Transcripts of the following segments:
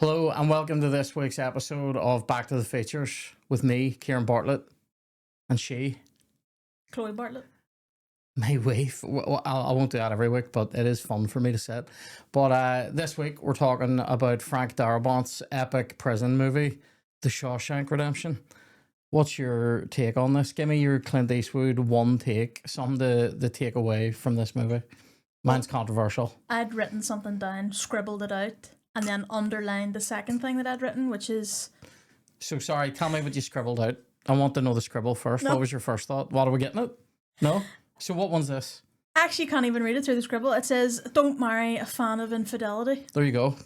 Hello and welcome to this week's episode of Back to the Features with me, Ciaran Bartlett, and she, Chloe Bartlett. my wife. I won't do that every week, but it is fun for me to say it. But this week we're talking about Frank Darabont's epic prison movie, The Shawshank Redemption. What's your take on this? Give me your Clint Eastwood one take, something to take away from this movie. Mine's controversial. I'd written something down, scribbled it out, and then underlined the second thing that I'd written, which is... So sorry, tell me what you scribbled out. I want to know the scribble first. No. What was your first thought? What are we getting at? No? So what one's this? I actually can't even read it through the scribble. It says, don't marry a fan of infidelity. There you go.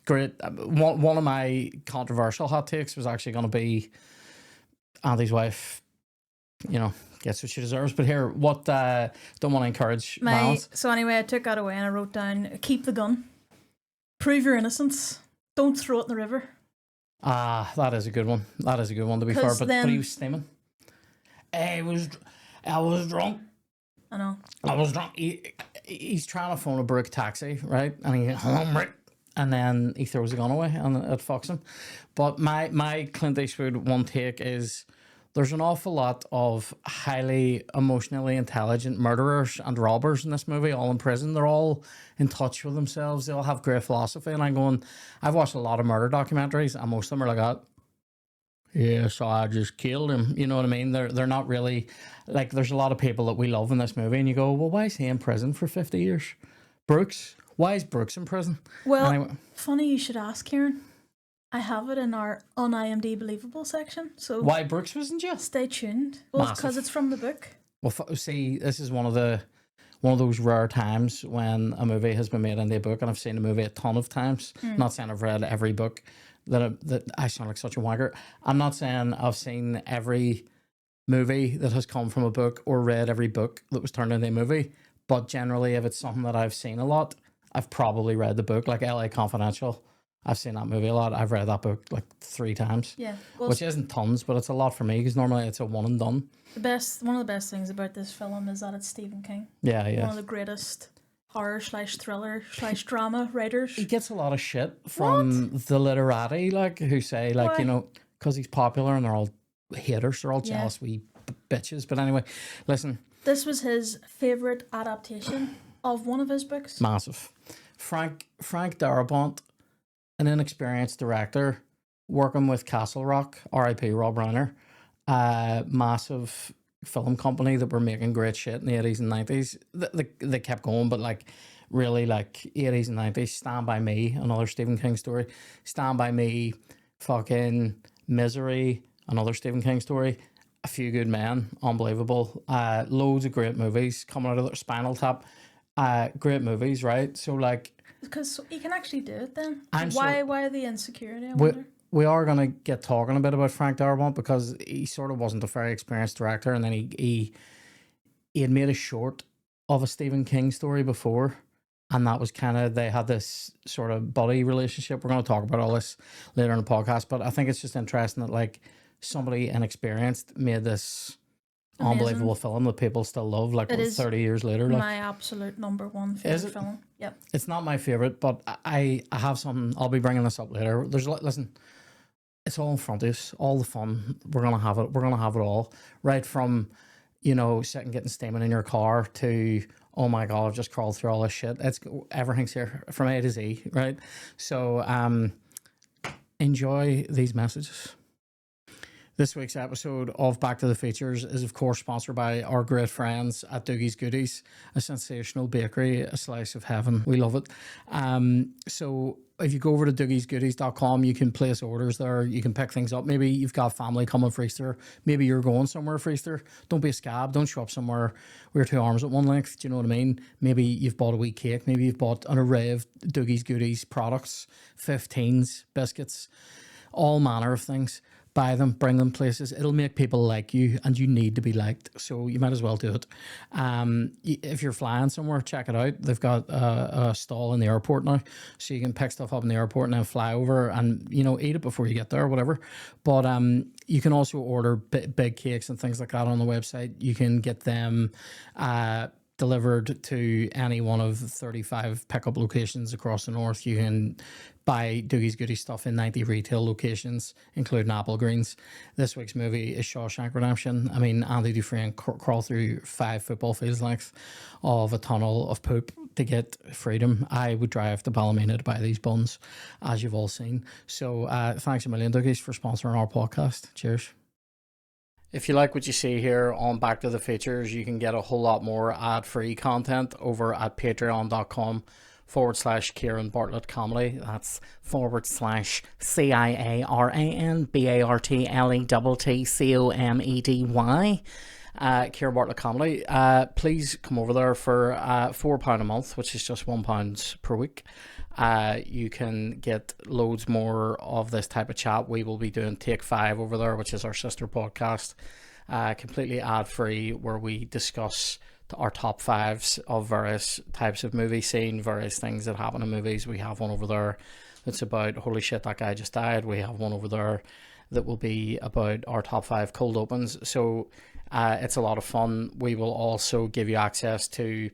Great. One of my controversial hot takes was actually going to be Andy's wife, gets what she deserves. But here, don't want to encourage violence. So anyway, I took that away and I wrote down, keep the gun. Prove your innocence. Don't throw it in the river. Ah, that is a good one. That is a good one, to be fair. But he was steaming. I was drunk. I know. I was drunk. He's trying to phone a Brook taxi, right? And he hungry. And then he throws the gun away and it fucks him. But my Clint Eastwood one take is there's an awful lot of highly emotionally intelligent murderers and robbers in this movie, all in prison. They're all in touch with themselves. They all have great philosophy. And I've watched a lot of murder documentaries and most of them are like that. Yeah, so I just killed him. You know what I mean? They're not really, like, there's a lot of people that we love in this movie and you go, well, why is he in prison for 50 years? Brooks? Why is Brooks in prison? Well, anyway. Funny you should ask, Ciaran. I have it in our on IMDb Believable section. So why Brooks was in jail? Stay tuned. Well, because it's from the book. Well, see, this is one of those rare times when a movie has been made into a book, and I've seen the movie a ton of times. Not saying I've read every book. That I sound like such a wanker. I'm not saying I've seen every movie that has come from a book or read every book that was turned into a movie. But generally, if it's something that I've seen a lot, I've probably read the book. Like LA Confidential, I've seen that movie a lot. I've read that book like 3 times. Yeah, well, which isn't tons, but it's a lot for me because normally it's a one and done. One of the best things about this film is that it's Stephen King. Yeah. One of the greatest horror/thriller/drama writers. He gets a lot of shit from the literati, like, who say, like, because he's popular and they're all haters, they're all jealous wee bitches. But anyway, listen. This was his favourite adaptation of one of his books. Massive. Frank Darabont, an inexperienced director, working with Castle Rock, R.I.P. Rob Reiner, massive film company that were making great shit in the 80s and 90s. They kept going, but like really like 80s and 90s. Stand By Me, another Stephen King story. Stand By Me, fucking Misery, another Stephen King story. A Few Good Men, unbelievable. Loads of great movies coming out of their Spinal Tap. Great movies, right? So like, because he can actually do it then. Why the insecurity, I wonder? We are going to get talking a bit about Frank Darabont because he sort of wasn't a very experienced director, and then he had made a short of a Stephen King story before, and that was kind of, they had this sort of buddy relationship. We're going to talk about all this later in the podcast, but I think it's just interesting that like somebody inexperienced made this unbelievable film that people still love, like 30 years later. Like, my absolute number one favorite film. Yep. It's not my favorite, but I have something. I'll be bringing this up later. Listen, it's all in front of us. All the fun, we're gonna have it. We're gonna have it all. Right from, sitting getting steaming in your car to, oh my god, I've just crawled through all this shit. Everything's here from A to Z, right? So enjoy these messages. This week's episode of Back to the Features is, of course, sponsored by our great friends at Dougies Goodies, a sensational bakery, a slice of heaven. We love it. So if you go over to dougiesgoodies.com, you can place orders there. You can pick things up. Maybe you've got family coming for Easter. Maybe you're going somewhere for Easter. Don't be a scab. Don't show up somewhere with your 2 arms at one length. Do you know what I mean? Maybe you've bought a wee cake. Maybe you've bought an array of Dougies Goodies products, 15s, biscuits, all manner of things. Buy them, bring them places. It'll make people like you, and you need to be liked. So you might as well do it. If you're flying somewhere, check it out. They've got a stall in the airport now, so you can pick stuff up in the airport and then fly over and eat it before you get there or whatever. But you can also order big cakes and things like that on the website. You can get them delivered to any one of 35 pickup locations across the north. You can buy Dougies Goodies stuff in 90 retail locations, including Apple Greens. This week's movie is Shawshank Redemption. I mean, Andy Dufresne crawled through 5 football fields length of a tunnel of poop to get freedom. I would drive to Ballymena to buy these buns, as you've all seen. So thanks a million, Dougies, for sponsoring our podcast. Cheers. If you like what you see here on Back to the Features, you can get a whole lot more ad-free content over at patreon.com/Ciaran Bartlett Comedy. That's /CIARAN BARTLETTCOMEDY. Ciaran Bartlett Comedy. Please come over there for £4 a month, which is just £1 per week. You can get loads more of this type of chat. We will be doing Take 5 over there, which is our sister podcast, completely ad-free, where we discuss our top 5s of various types of movie scene, various things that happen in movies. We have one over there that's about, holy shit, that guy just died. We have one over there that will be about our top 5 cold opens. So it's a lot of fun. We will also give you access to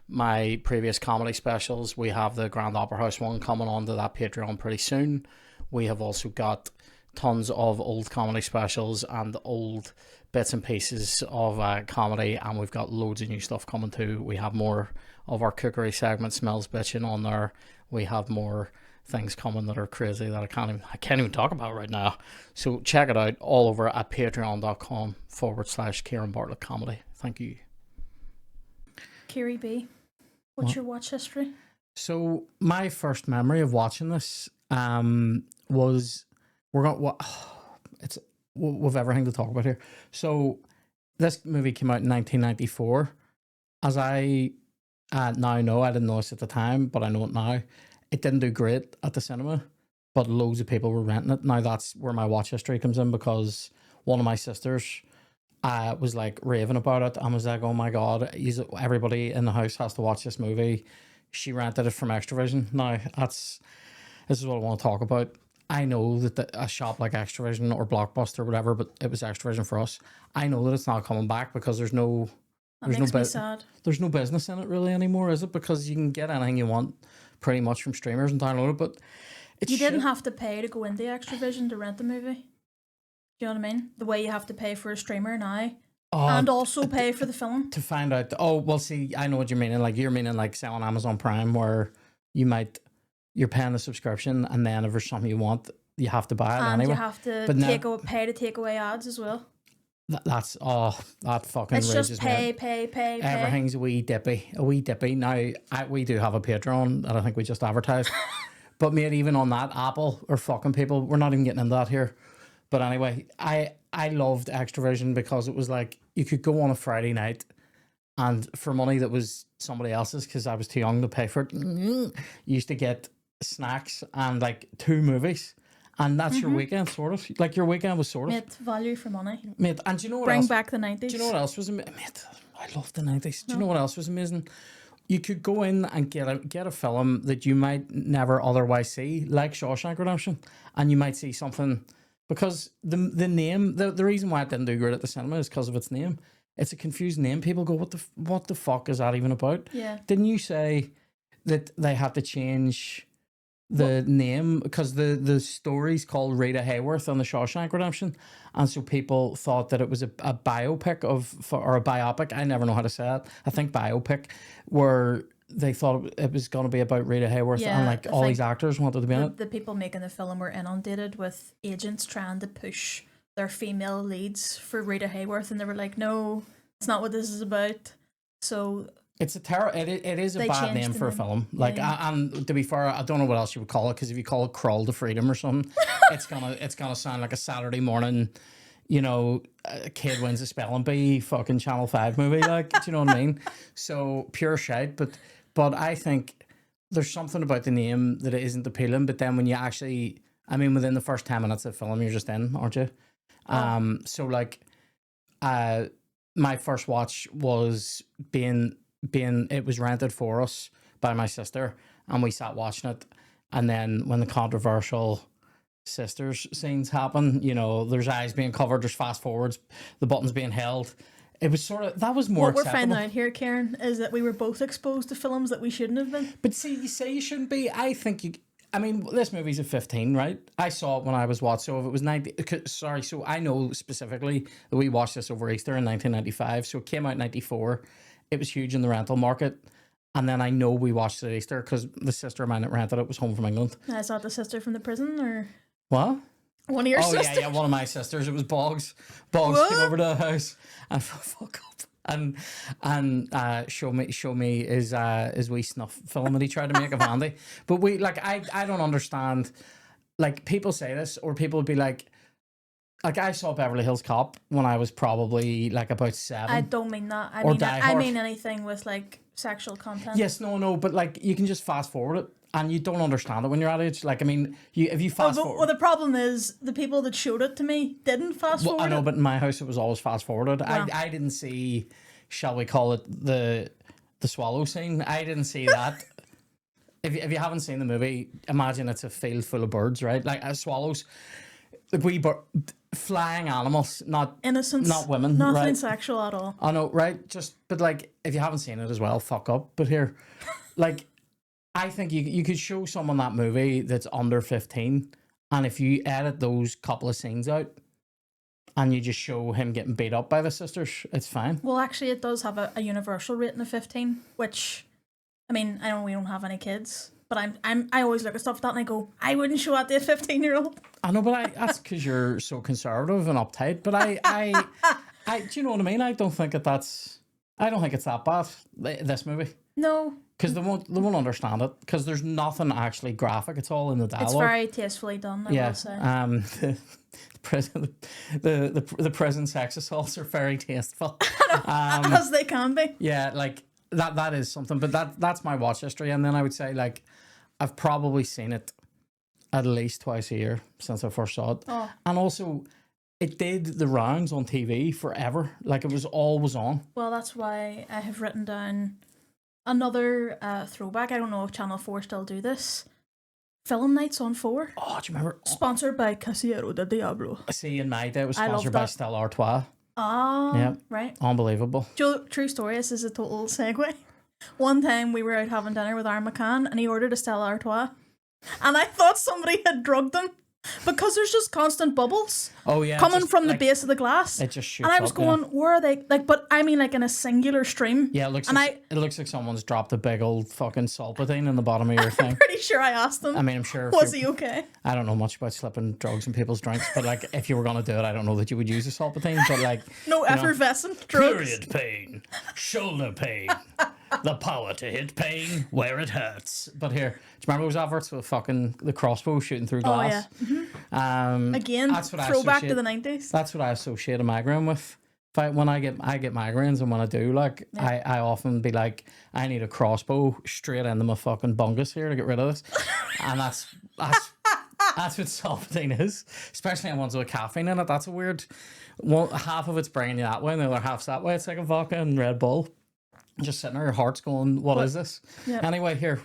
my previous comedy specials. We have the Grand Opera House one coming onto that Patreon pretty soon. We have also got tons of old comedy specials and old bits and pieces of comedy, and we've got loads of new stuff coming too. We have more of our cookery segment, Smells Bitchin', on there. We have more things coming that are crazy that I can't even talk about right now. So check it out all over at patreon.com/Ciaran Bartlett Comedy. Thank you. Kiri B, what's your watch history? So my first memory of watching this was we've everything to talk about here. So this movie came out in 1994. As I now know, I didn't know this at the time, but I know it now. It didn't do great at the cinema, but loads of people were renting it. Now that's where my watch history comes in, because one of my sisters was like raving about it and was like, oh my god, everybody in the house has to watch this movie. She rented it from Extravision. Now this is what I want to talk about. I know that a shop like Extravision or Blockbuster or whatever, but it was Extravision for us. I know that it's not coming back because there's no sad. There's no business in it really anymore, is it? Because you can get anything you want pretty much from streamers and download it, but you didn't have to pay to go into Extravision to rent the movie. Do you know what I mean? The way you have to pay for a streamer now, and also pay for the film to find out. Oh well, see, I know what you're meaning. Like you're meaning like say on Amazon Prime, where you're paying a subscription, and then if there's something you want, you have to buy it and anyway. You have to pay to take away ads as well. That fucking it's raises just pay. Everything's a wee dippy. Now we do have a Patreon that I think we just advertised, but mate, even on that, Apple or fucking people, we're not even getting into that here. But anyway, I loved Extravision because it was like you could go on a Friday night, and for money that was somebody else's, because I was too young to pay for it, you used to get snacks and like 2 movies. And that's your weekend, sort of. Like, your weekend was sort of. Mate, value for money. Mate, and do you know what else? Bring back the 90s. Do you know what else was amazing? Mate, I love the 90s. Do you know what else was amazing? You could go in and get a film that you might never otherwise see, like Shawshank Redemption, and you might see something, because the name, the reason why it didn't do great at the cinema is because of its name. It's a confused name. People go, what the fuck is that even about? Yeah. Didn't you say that they had to change the name because the story's called Rita Hayworth on the Shawshank Redemption, and so people thought that it was a biopic or a biopic. I never know how to say it. I think biopic, where they thought it was going to be about Rita Hayworth, and like all these actors wanted to be in it. The people making the film were inundated with agents trying to push their female leads for Rita Hayworth, and they were like, no, it's not what this is about. So it's it is a bad name for a film. Like, and to be fair, I don't know what else you would call it, because if you call it Crawl to Freedom or something, it's gonna sound like a Saturday morning, a kid wins a spelling bee fucking Channel 5 movie. Like, do you know what I mean? So pure shite. But I think there's something about the name that it isn't appealing. But then when you actually, within the first 10 minutes of the film, you're just in, aren't you? Oh. So like, my first watch was it was rented for us by my sister, and we sat watching it. And then when the controversial sisters scenes happen, there's eyes being covered, there's fast forwards, the buttons being held. it was sort of, that was more What we're acceptable. finding out here, Ciaran, is that we were both exposed to films that we shouldn't have been. But see, you say you shouldn't be. I think you. I mean, this movie's a 15, right? I saw it when I was So if it was 90, sorry. So I know specifically that we watched this over Easter in 1995. So it came out in 94. It was huge in the rental market. And then I know we watched it at Easter because the sister of mine that rented it was home from England. I saw the sister from the prison, or What? one of your sisters. Yeah, one of my sisters. It was Boggs. Boggs What? came over to the house and fuck up and show me his wee snuff film that he tried to make of Andy. But we I don't understand. Like, people say this, or people would be like I saw Beverly Hills Cop when I was probably like about 7. I don't mean that. I mean anything with like sexual content. Yes, no, but like you can just fast forward it. And you don't understand it when you're at age. Like, I mean, if you fast forward. Well, the problem is the people that showed it to me didn't fast forward. I know, but in my house it was always fast forwarded. Wow. I didn't see, shall we call it the swallow scene? I didn't see that. If you haven't seen the movie, imagine it's a field full of birds, right? Like swallows, like flying animals, not Innocence, not women, nothing right? sexual at all. I know, right? But like, if you haven't seen it as well, fuck up. But here, like. I think you could show someone that movie that's under 15, and if you edit those couple of scenes out and you just show him getting beat up by the sisters, it's fine. Well, actually, it does have a universal rating of 15, which, I mean, I know we don't have any kids, but I always look at stuff like that and I go, I wouldn't show that to a 15-year-old. I know, but that's because you're so conservative and uptight. But I do you know what I mean? I don't think it's that bad, this movie. No. Because they won't understand it. Because there's nothing actually graphic. It's all in the dialogue. It's very tastefully done, I will say. The prison sex assaults are very tasteful. As they can be. Yeah, like that is something. But that's my watch history. And then I would say, like, I've probably seen it at least twice a year since I first saw it. Oh. And also, it did the rounds on TV forever. Like, it was always on. Well, that's why I have written down another throwback. I don't know if Channel 4 still do this. Film nights on 4. Oh, do you remember? Sponsored by Casillero de Diablo. See, in my day, it was I love sponsored by that. Stella Artois. Ah, Yeah. right. Unbelievable. True story, this is a total segue. One time we were out having dinner with Aaron McCann and he ordered a Stella Artois. And I thought somebody had drugged them because there's just constant bubbles coming from the base of the glass. It just shoots and I was up, going, where are they? Like, but I mean, like in a singular stream. Yeah, it looks like someone's dropped a big old fucking saltpeter in the bottom of your thing. Pretty sure I asked him. I mean, I'm sure. Was he okay? I don't know much about slipping drugs in people's drinks, but like, if you were gonna do it, I don't know that you would use a saltpeter. But like, No effervescent drugs. period pain, shoulder pain, the power to hit pain where it hurts. But here, do you remember those adverts with fucking the crossbow shooting through glass? Oh yeah. Mm-hmm. Again, that's what throwback to the 90s. That's what I associate a migraine with. When I get migraines, and when I do, like, I often be like, I need a crossbow straight into my fucking bungus here to get rid of this. And that's what saltpeter is, especially on ones with caffeine in it. That's a weird one. Half of it's bringing you that way, and the other half's that way. It's like a vodka and Red Bull. Just sitting there, your heart's going, what is this? Yep. Anyway, here,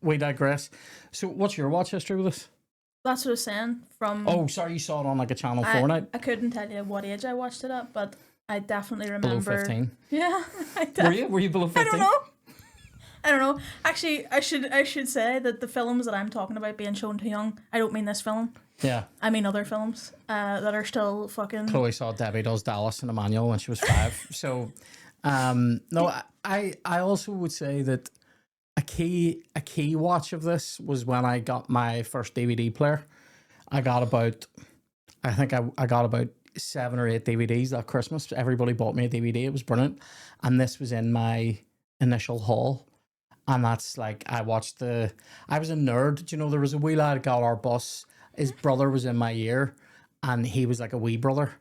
we digress. So what's your watch history with this? That's what I was saying. Oh, sorry, you saw it on like a Channel 4 night? I couldn't tell you what age I watched it at, but I definitely remember. Below 15? Yeah. Were you below 15? I don't know. Actually, I should say that the films that I'm talking about being shown too young, I don't mean this film. Yeah. I mean other films that are still fucking... Chloe saw Debbie Does Dallas in a manual when she was 5. So, no, I also would say that a key watch of this was when I got my first DVD player. I got about 7 or 8 DVDs that Christmas. Everybody bought me a DVD. It was brilliant. And this was in my initial haul. And that's like, I was a nerd. Do you know, there was a wee lad that got our bus. His brother was in my year and he was like a wee brother.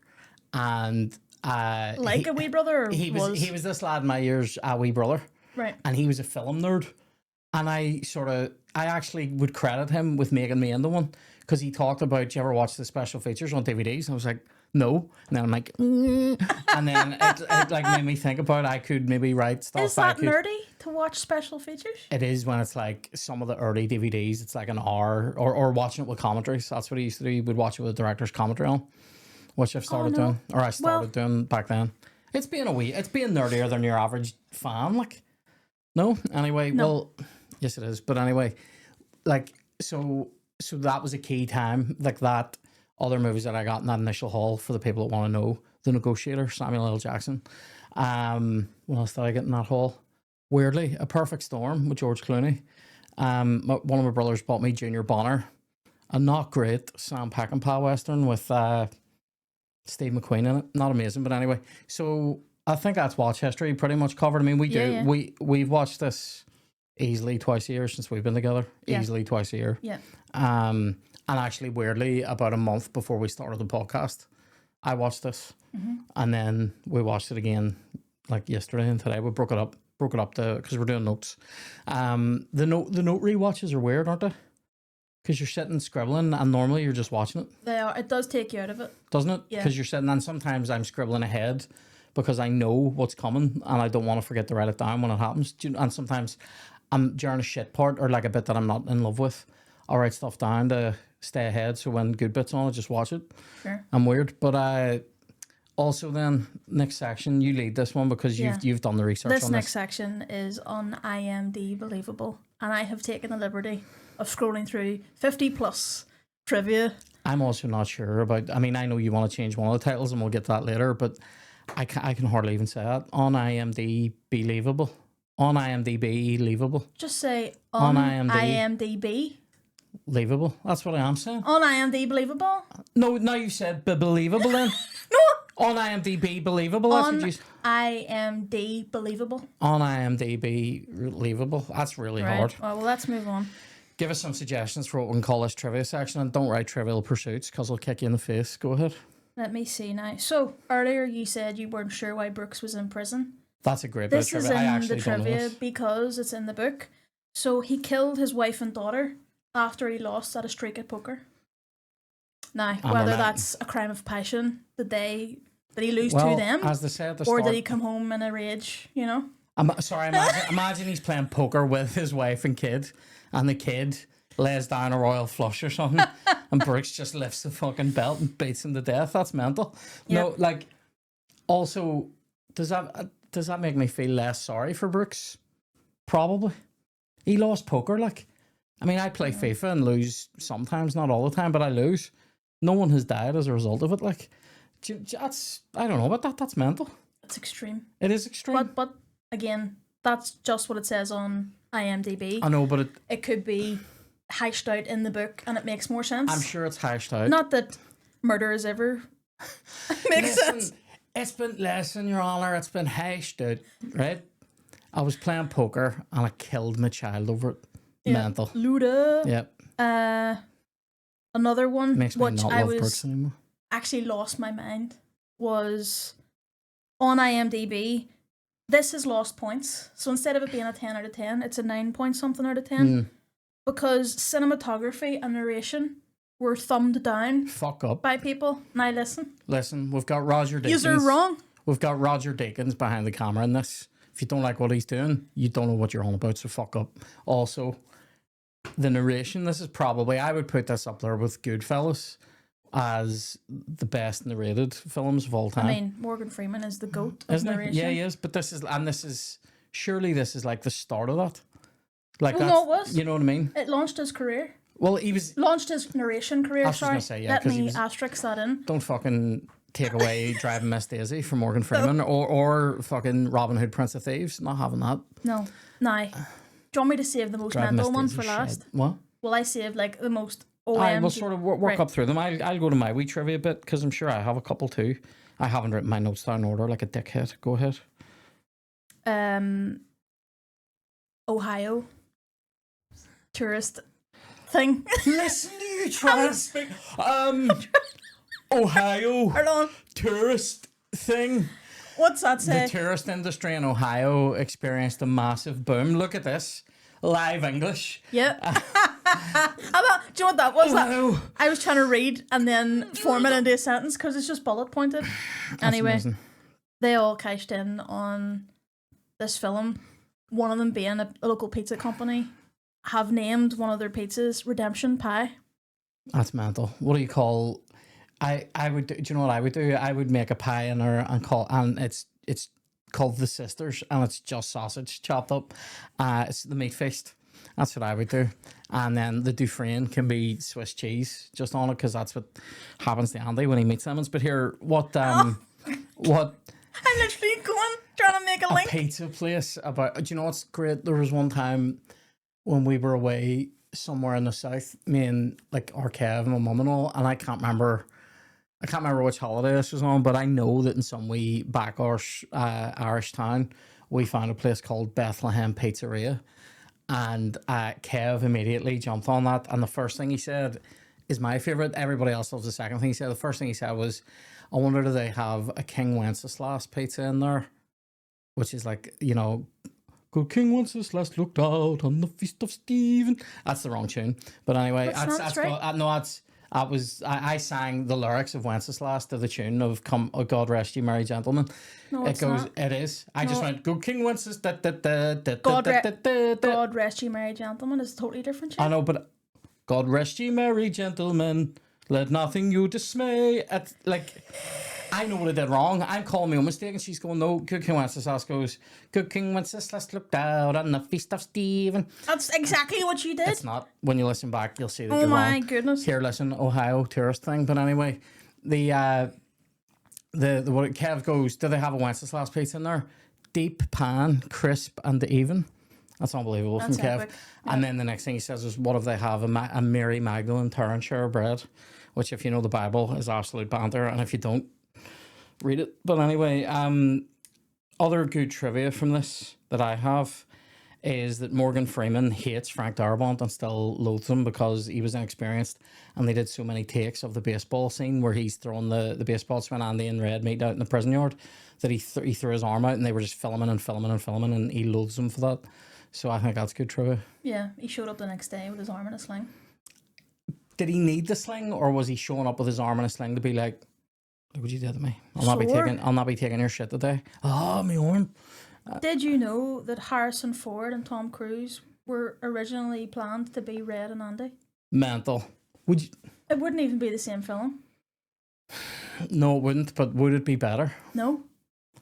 And a wee brother? Or he was this lad in my year's a wee brother. Right. And he was a film nerd. And I actually would credit him with making me into one. Because he talked about, do you ever watch the special features on DVDs? And I was like, no. And then I'm like, and then it like made me think about I could maybe write stuff. Is that nerdy to watch special features? It is when it's like some of the early DVDs, it's like an hour, or watching it with commentaries. That's what he used to do. He would watch it with the director's commentary on, which I've started doing, or I started doing back then. It's being nerdier than your average fan, like. No? Anyway, No. well, yes it is. But anyway, like, so that was a key time, like that. Other movies that I got in that initial haul for the people that want to know: The Negotiator, Samuel L. Jackson. What else did I get in that haul? Weirdly, A Perfect Storm with George Clooney. One of my brothers bought me Junior Bonner, a not great Sam Peckinpah Western with Steve McQueen in it. Not amazing, but anyway. So I think that's watch history pretty much covered. I mean, we've watched this easily twice a year since we've been together. Yeah. Easily twice a year. Yeah. And actually, weirdly, about a month before we started the podcast, I watched this, and then we watched it again like yesterday and today. We broke it up because we're doing notes. The note rewatches are weird, aren't they? Because you're sitting scribbling, and normally you're just watching it. They are. It does take you out of it, doesn't it? Yeah. Because you're sitting, and sometimes I'm scribbling ahead because I know what's coming, and I don't want to forget to write it down when it happens. And sometimes I'm during a shit part or like a bit that I'm not in love with, I'll write stuff down to stay ahead. So when good bits on, I just watch it. Sure. I'm weird, but also then next section, you lead this one because you've done the research. This on next this. section is on IMDb Believable, and I have taken the liberty of scrolling through 50+ trivia. I'm also not sure about. I mean, I know you want to change one of the titles, and we'll get to that later. But I can hardly even say that on IMDb Believable. On IMDb Believable. Just say on IMDb. Believable. That's what I am saying. On IMDb Believable. No, you said believable then. No. On IMDb Believable. That's what you said. IMDb Believable. On IMDb Believable. That's really hard. Well, let's move on. Give us some suggestions for what we can call this trivia section, and don't write Trivial Pursuits because I'll kick you in the face. Go ahead. Let me see now. So earlier you said you weren't sure why Brooks was in prison. That's a great bit of trivia. This is in the trivia because it's in the book. So he killed his wife and daughter after he lost at a streak at poker. Now, whether that's a crime of passion, did he lose to them? As they say at the or start, did he come home in a rage, you know? Imagine he's playing poker with his wife and kid, and the kid lays down a royal flush or something, and Brooks just lifts the fucking belt and beats him to death. That's mental. Yep. No, like, also, does that make me feel less sorry for Brooks? Probably. He lost poker, like. I mean, I play FIFA and lose sometimes, not all the time, but I lose. No one has died as a result of it. Like, that's, I don't know about that. That's mental. It's extreme. It is extreme. But again, that's just what it says on IMDb. I know, but it could be hashed out in the book, and it makes more sense. I'm sure it's hashed out. Not that murder is ever makes sense. It's been, Your Honour, it's been hashed out, right? I was playing poker and I killed my child over it. Yeah. Mental. Luda. Yep. Another one makes me not love Brooks anymore. Actually lost my mind was on IMDb. This has lost points. So instead of it being a 10 out of 10, it's a 9 point something out of 10. Because cinematography and narration were thumbed down. Fuck up. By people. Now listen, we've got Roger Deakins. You're wrong. We've got Roger Deakins behind the camera in this. If you don't like what he's doing, you don't know what you're on about, so fuck up. Also, the narration, this is probably, I would put this up there with Goodfellas as the best narrated films of all time. I mean, Morgan Freeman is the GOAT of narration. Yeah, he is, but this is surely this is like the start of that. Like no, it was. You know what I mean? It launched his career. Well, he was... Launched his narration career, I was just going to say, yeah. Let me asterisk that in. Don't fucking take away Driving Miss Daisy from Morgan Freeman or fucking Robin Hood, Prince of Thieves. Not having that. No. Now, do you want me to save the most mental one for last? What? Well, I saved like the most OMG. We'll sort of work up through them. I'll go to my wee trivia bit because I'm sure I have a couple too. I haven't written my notes down in order like a dickhead. Go ahead. Ohio tourist thing. Listen to you try and speak. Ohio tourist thing. What's that say? The tourist industry in Ohio experienced a massive boom. Look at this. Live English. Yep. Do you know what that was? That I was trying to read and then form it into a sentence because it's just bullet pointed. Anyway, amazing. They all cashed in on this film. One of them being a local pizza company have named one of their pizzas Redemption Pie. That's mental. What do you call I would do you know what I would do? I would make a pie in there and it's called the Sisters, and it's just sausage chopped up. It's the meat feast. That's what I would do. And then the Dufresne can be Swiss cheese just on it, because that's what happens to Andy when he meets Simmons. But here, what I'm literally trying to make a link. pizza place about? Do you know what's great? There was one time when we were away somewhere in the south, me and like our Kev and my mum and all, and I can't remember which holiday this was on, but I know that in some wee back Irish town, we found a place called Bethlehem Pizzeria. And Kev immediately jumped on that. And the first thing he said is my favourite. Everybody else loves the second thing he said. The first thing he said was, I wonder, do they have a King Wenceslas pizza in there? Which is like, good King Wenceslas looked out on the feast of Stephen. That's the wrong tune. But anyway, I sang the lyrics of Wenceslas to the tune of "Come, oh God rest you, merry gentlemen." No, it goes. Not. It is. I just went, "Good King Wenceslas." God rest you, merry gentlemen is a totally different tune. I know, but God rest you, merry gentlemen. Let nothing you dismay. I know what I did wrong. I'm calling me a mistake, and she's going, no. Good King Wenceslas goes, good King Wenceslas looked out on the feast of Stephen. That's exactly what you did. It's not. When you listen back, you'll see that you're wrong. Oh my goodness. Here, listen, Ohio tourist thing. But anyway, what Kev goes, do they have a Wenceslas pizza in there? Deep pan, crisp and even. That's unbelievable. That's from Kev. Yeah. And then the next thing he says is, what if they have a Mary Magdalene Turrenshire bread? Which, if you know the Bible, is absolute banter. And if you don't, read it. But anyway, other good trivia from this that I have is that Morgan Freeman hates Frank Darabont and still loathes him because he was inexperienced, and they did so many takes of the baseball scene where he's throwing the baseball when Andy and Red meet out in the prison yard, that he threw his arm out, and they were just filming, and he loathes him for that. So I think that's good trivia. Yeah, he showed up the next day with his arm in a sling. Did he need the sling, or was he showing up with his arm in a sling to be like, look what you did to me. I'll not be taking your shit today. Oh, my arm. Did you know that Harrison Ford and Tom Cruise were originally planned to be Red and Andy? Mental. It wouldn't even be the same film. No, it wouldn't, but would it be better? No.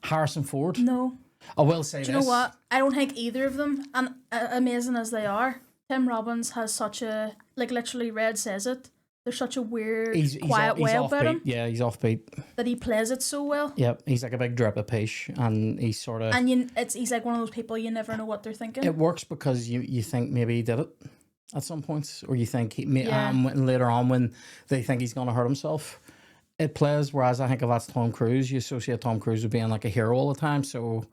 Harrison Ford? No. I will say this. Do you know what? I don't think either of them, and amazing as they are, Tim Robbins has such a, literally Red says it, there's such a weird, quiet way about him. Yeah, he's offbeat. That he plays it so well. Yep, he's like a big drip of pish, and he's sort of... And he's like one of those people you never know what they're thinking. It works because you think maybe he did it at some points, or you think later on when they think he's going to hurt himself, it plays. Whereas I think if that's Tom Cruise, you associate Tom Cruise with being like a hero all the time, so...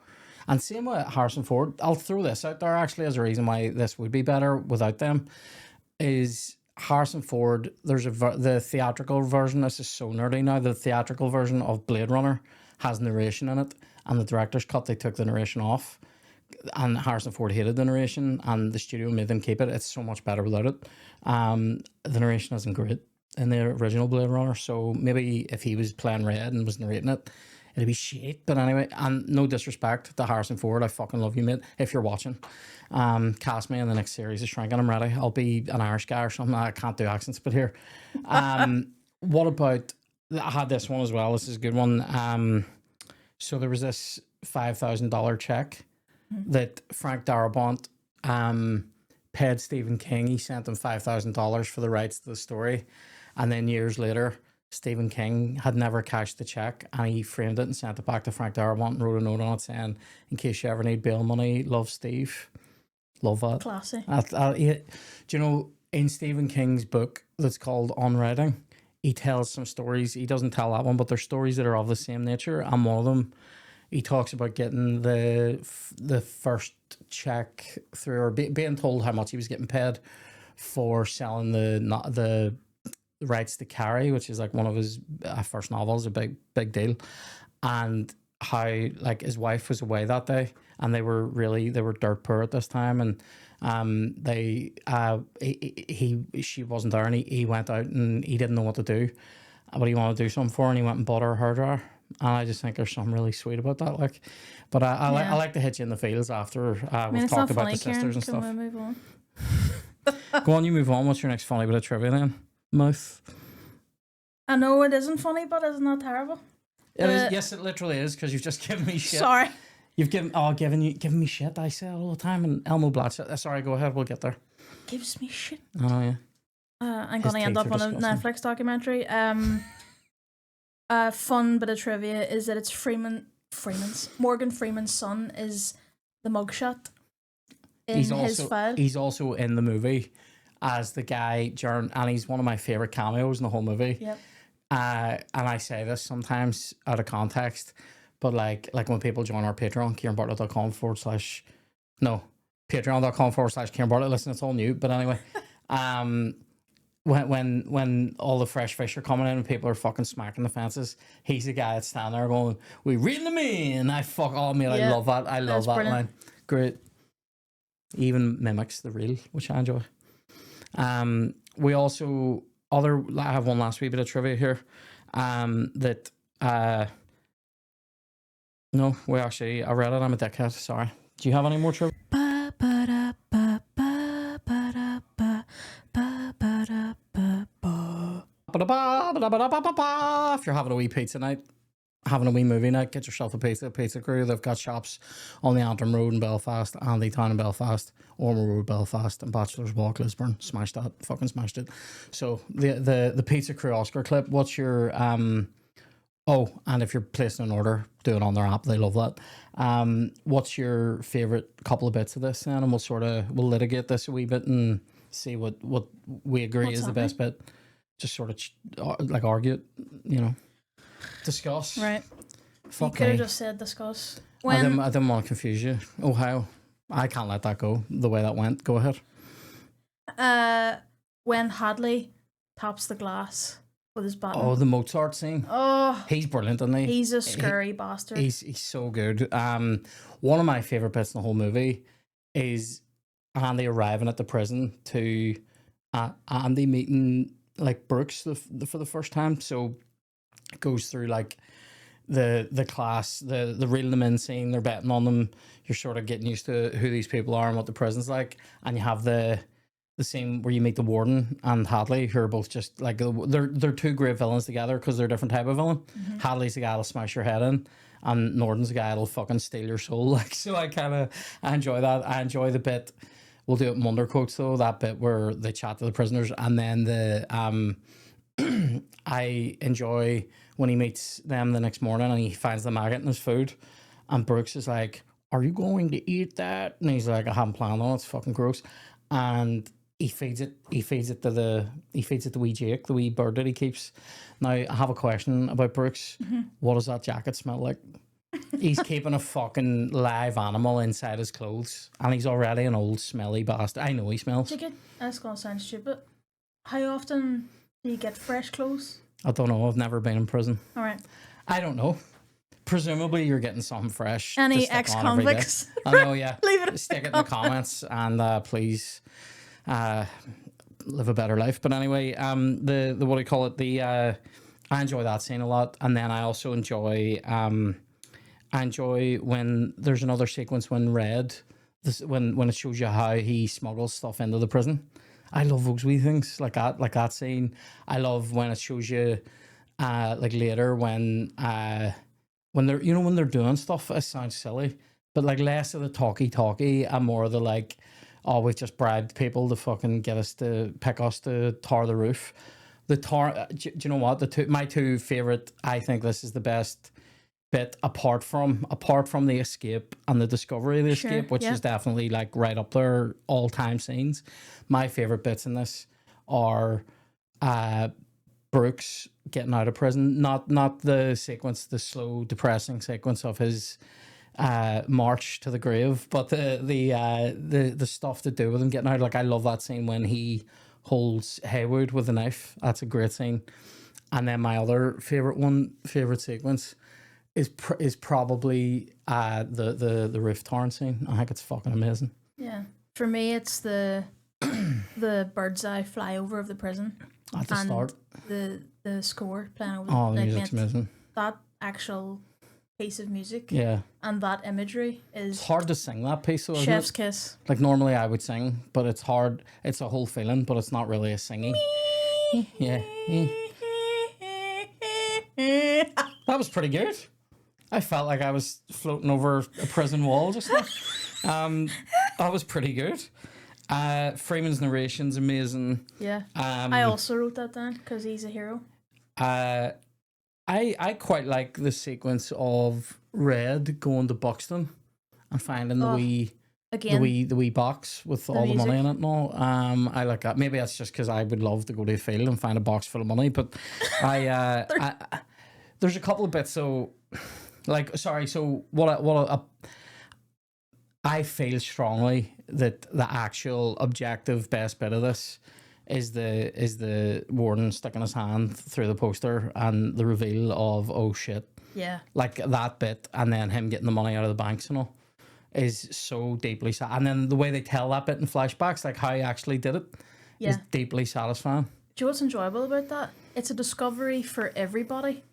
And same with Harrison Ford. I'll throw this out there actually as a reason why this would be better without them, is Harrison Ford. There's the theatrical version. This is so nerdy now. The theatrical version of Blade Runner has narration in it, and the director's cut, they took the narration off, and Harrison Ford hated the narration, and the studio made them keep it. It's so much better without it. The narration isn't great in the original Blade Runner, so maybe if he was playing Red and was narrating it, it'd be shit. But anyway, and no disrespect to Harrison Ford, I fucking love you, mate. If you're watching, cast me in the next series of Shrinking. I'm ready. I'll be an Irish guy or something. I can't do accents, but here. What about? I had this one as well. This is a good one. So there was this $5,000 check that Frank Darabont paid Stephen King. He sent him $5,000 for the rights to the story, and then years later, Stephen King had never cashed the check, and he framed it and sent it back to Frank Darabont and wrote a note on it saying, in case you ever need bail money, love, Steve. Love that. Classy. Do you know, in Stephen King's book that's called On Writing, he tells some stories. He doesn't tell that one, but there's stories that are of the same nature, and one of them, he talks about getting the first check through, or being told how much he was getting paid for selling the rights to Carrie, which is like one of his first novels, a big deal, and how like his wife was away that day, and they were dirt poor at this time, and she wasn't there, and he went out and he didn't know what to do, but he wanted to do something for her, and he went and bought her a hairdryer. And I just think there's something really sweet about that. Like, but I like to hit you in the feels after we've talked about the sisters and stuff. Can we move on? Go on, you move on. What's your next funny bit of trivia then, mouth? I know it isn't funny, but isn't that terrible? Yes, it literally is, because you've just given me shit. Sorry. You've given me shit. I say it all the time, and Elmo Blatt. Sorry, go ahead. We'll get there. Gives me shit. Oh yeah. I'm gonna end up on a Netflix documentary. Fun bit of trivia is that it's Morgan Freeman's son is the mugshot in his file. He's also in the movie as the guy Ciaran, and he's one of my favorite cameos in the whole movie. Yep. And I say this sometimes out of context, but like when people join our Patreon, patreon.com/Ciaran Bartlett. Listen, it's all new, but anyway, when all the fresh fish are coming in and people are fucking smacking the fences, he's the guy that's standing there going, "We reeling them in." I love that. I love that brilliant line. Great. Even mimics the reel, which I enjoy. We also I have one last wee bit of trivia here. I read it. I'm a dickhead. Sorry. Do you have any more trivia? If you're having a wee pizza night, having a wee movie night, get yourself a Pizza Crew. They've got shops on the Antrim Road in Belfast, Andy Town in Belfast, Ormer Road Belfast, and Bachelor's Walk Lisburn. Smashed that. Fucking smashed it. So the Pizza Crew Oscar clip, what's your and if you're placing an order, do it on their app. They love that. What's your favourite couple of bits of this then? And we'll litigate this a wee bit and see what we agree is the best bit. Just sort of like argue it, discuss. Right. Fuck you could have just said discuss. I didn't want to confuse you. Ohio. I can't let that go the way that went. Go ahead. When Hadley taps the glass with his button. Oh, the Mozart scene. Oh, he's brilliant, isn't he? He's a scary bastard. He's so good. One of my favourite bits in the whole movie is Andy arriving at the prison to Andy meeting like Brooks for the first time. So it goes through like the class, the reeling them in scene, they're betting on them. You're sort of getting used to who these people are and what the prison's like, and you have the scene where you meet the warden and Hadley, who are both just like they're two great villains together because they're a different type of villain. Mm-hmm. Hadley's the guy that'll smash your head in, and Norton's the guy that'll fucking steal your soul. Like, so I enjoy that. I enjoy the bit. We'll do it in Wondercoats though, that bit where they chat to the prisoners, and then I enjoy when he meets them the next morning and he finds the maggot in his food, and Brooks is like, "Are you going to eat that?" And he's like, "I haven't planned on it. It's fucking gross." And he feeds it to the wee Jake, the wee bird that he keeps. Now I have a question about Brooks. Mm-hmm. What does that jacket smell like? He's keeping a fucking live animal inside his clothes, and he's already an old smelly bastard. I know he smells. That's gonna sound stupid. How often do you get fresh clothes? I don't know. I've never been in prison. All right. I don't know. Presumably you're getting something fresh. Any ex-convicts? I know, yeah. Leave it. Stick it in the comments, and please live a better life. But anyway, the what do you call it? I enjoy that scene a lot, and then I also enjoy when there's another sequence when when it shows you how he smuggles stuff into the prison. I love those wee things like that scene. I love when it shows you like later when they're when they're doing stuff. It sounds silly, but like less of the talky and more of the like, oh, we've just bribed people to fucking get us to pick us to tar the roof. Do you know what? My two favorite. I think this is the best bit apart from the escape and the discovery of the escape, which is definitely like right up there all time scenes. My favorite bits in this are Brooks getting out of prison, not the sequence, the slow depressing sequence of his march to the grave, but the stuff to do with him getting out. Like, I love that scene when he holds Hayworth with a knife. That's a great scene. And then my other favorite sequence is probably the roof torn scene. I think it's fucking amazing. Yeah, for me it's the bird's eye flyover of the prison at the start. The score playing over. Oh, the music's amazing. That actual piece of music, yeah, and that imagery is. It's hard to sing that piece, though, isn't chef's it? kiss. Like normally I would sing, but it's hard. It's a whole feeling, but it's not really a singing. Yeah. That was pretty good. I felt like I was floating over a prison wall just now. That was pretty good. Freeman's narration's amazing. Yeah. I also wrote that down because he's a hero. I quite like the sequence of Red going to Buxton and finding the wee box with all the money in it and all. I like that. Maybe that's just because I would love to go to the field and find a box full of money. But there's a couple of bits. So, I feel strongly that the actual objective best bit of this is the warden sticking his hand through the poster and the reveal of, oh shit. Yeah. Like that bit, and then him getting the money out of the banks and all is so deeply sad. And then the way they tell that bit in flashbacks, like how he actually did it, is deeply satisfying. Do you know what's enjoyable about that? It's a discovery for everybody,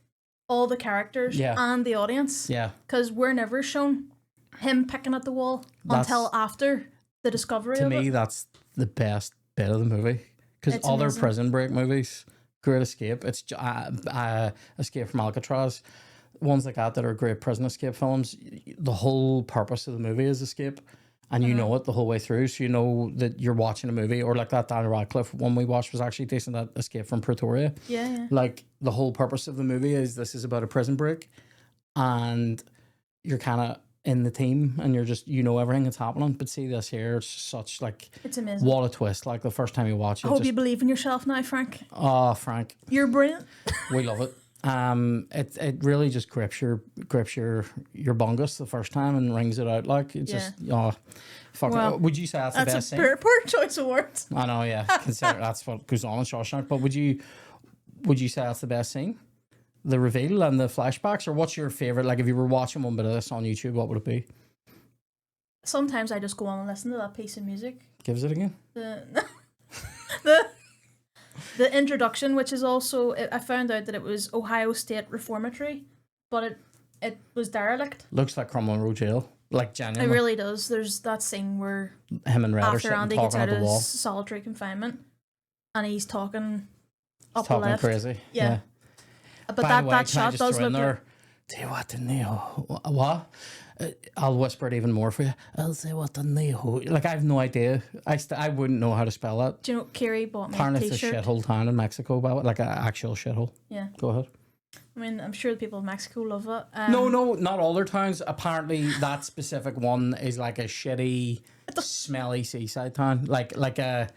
all the characters and the audience. Yeah. Because we're never shown him picking at the wall until after the discovery of it. To me, that's the best bit of the movie. Because other prison break movies, Great Escape, it's Escape from Alcatraz, ones like that are great prison escape films, the whole purpose of the movie is escape. And you know it the whole way through, so you know that you're watching a movie. Or like that Daniel Radcliffe one we watched was actually decent, that Escape from Pretoria. Yeah. Like the whole purpose of the movie is this is about a prison break, and you're kind of in the team and you're just, you know, everything that's happening. But see this here, it's such like, it's amazing. What a twist. Like the first time you watch it, I hope you believe in yourself now, Frank. Oh, Frank, you're brilliant. We love it. It really just grips your bungus the first time and rings it out like it just fuck. Well, would you say that's the best scene? That's a poor choice of words. I know, yeah. Consider that's what goes on in Shawshank. But would you say that's the best scene? The reveal and the flashbacks, or what's your favorite? Like if you were watching one bit of this on YouTube, what would it be? Sometimes I just go on and listen to that piece of music. Give us it again. The introduction, which is also, I found out that it was Ohio State Reformatory, but it was derelict. Looks like Crumlin Road Jail, like genuinely. It really does. There's that scene where him and Red are after Andy gets out of solitary confinement, and he's talking up talking left. Crazy. Yeah. But that shot does look there. Tell you what, what? I'll whisper it even more for you. I'll say what the neho. Like I have no idea. I wouldn't know how to spell that. Do you know Kiri bought me apparently a t-shirt? It's a shithole town in Mexico, like an actual shithole. Yeah. Go ahead. I mean, I'm sure the people of Mexico love it. No, not all their towns. Apparently, that specific one is like a shitty, smelly seaside town. Like I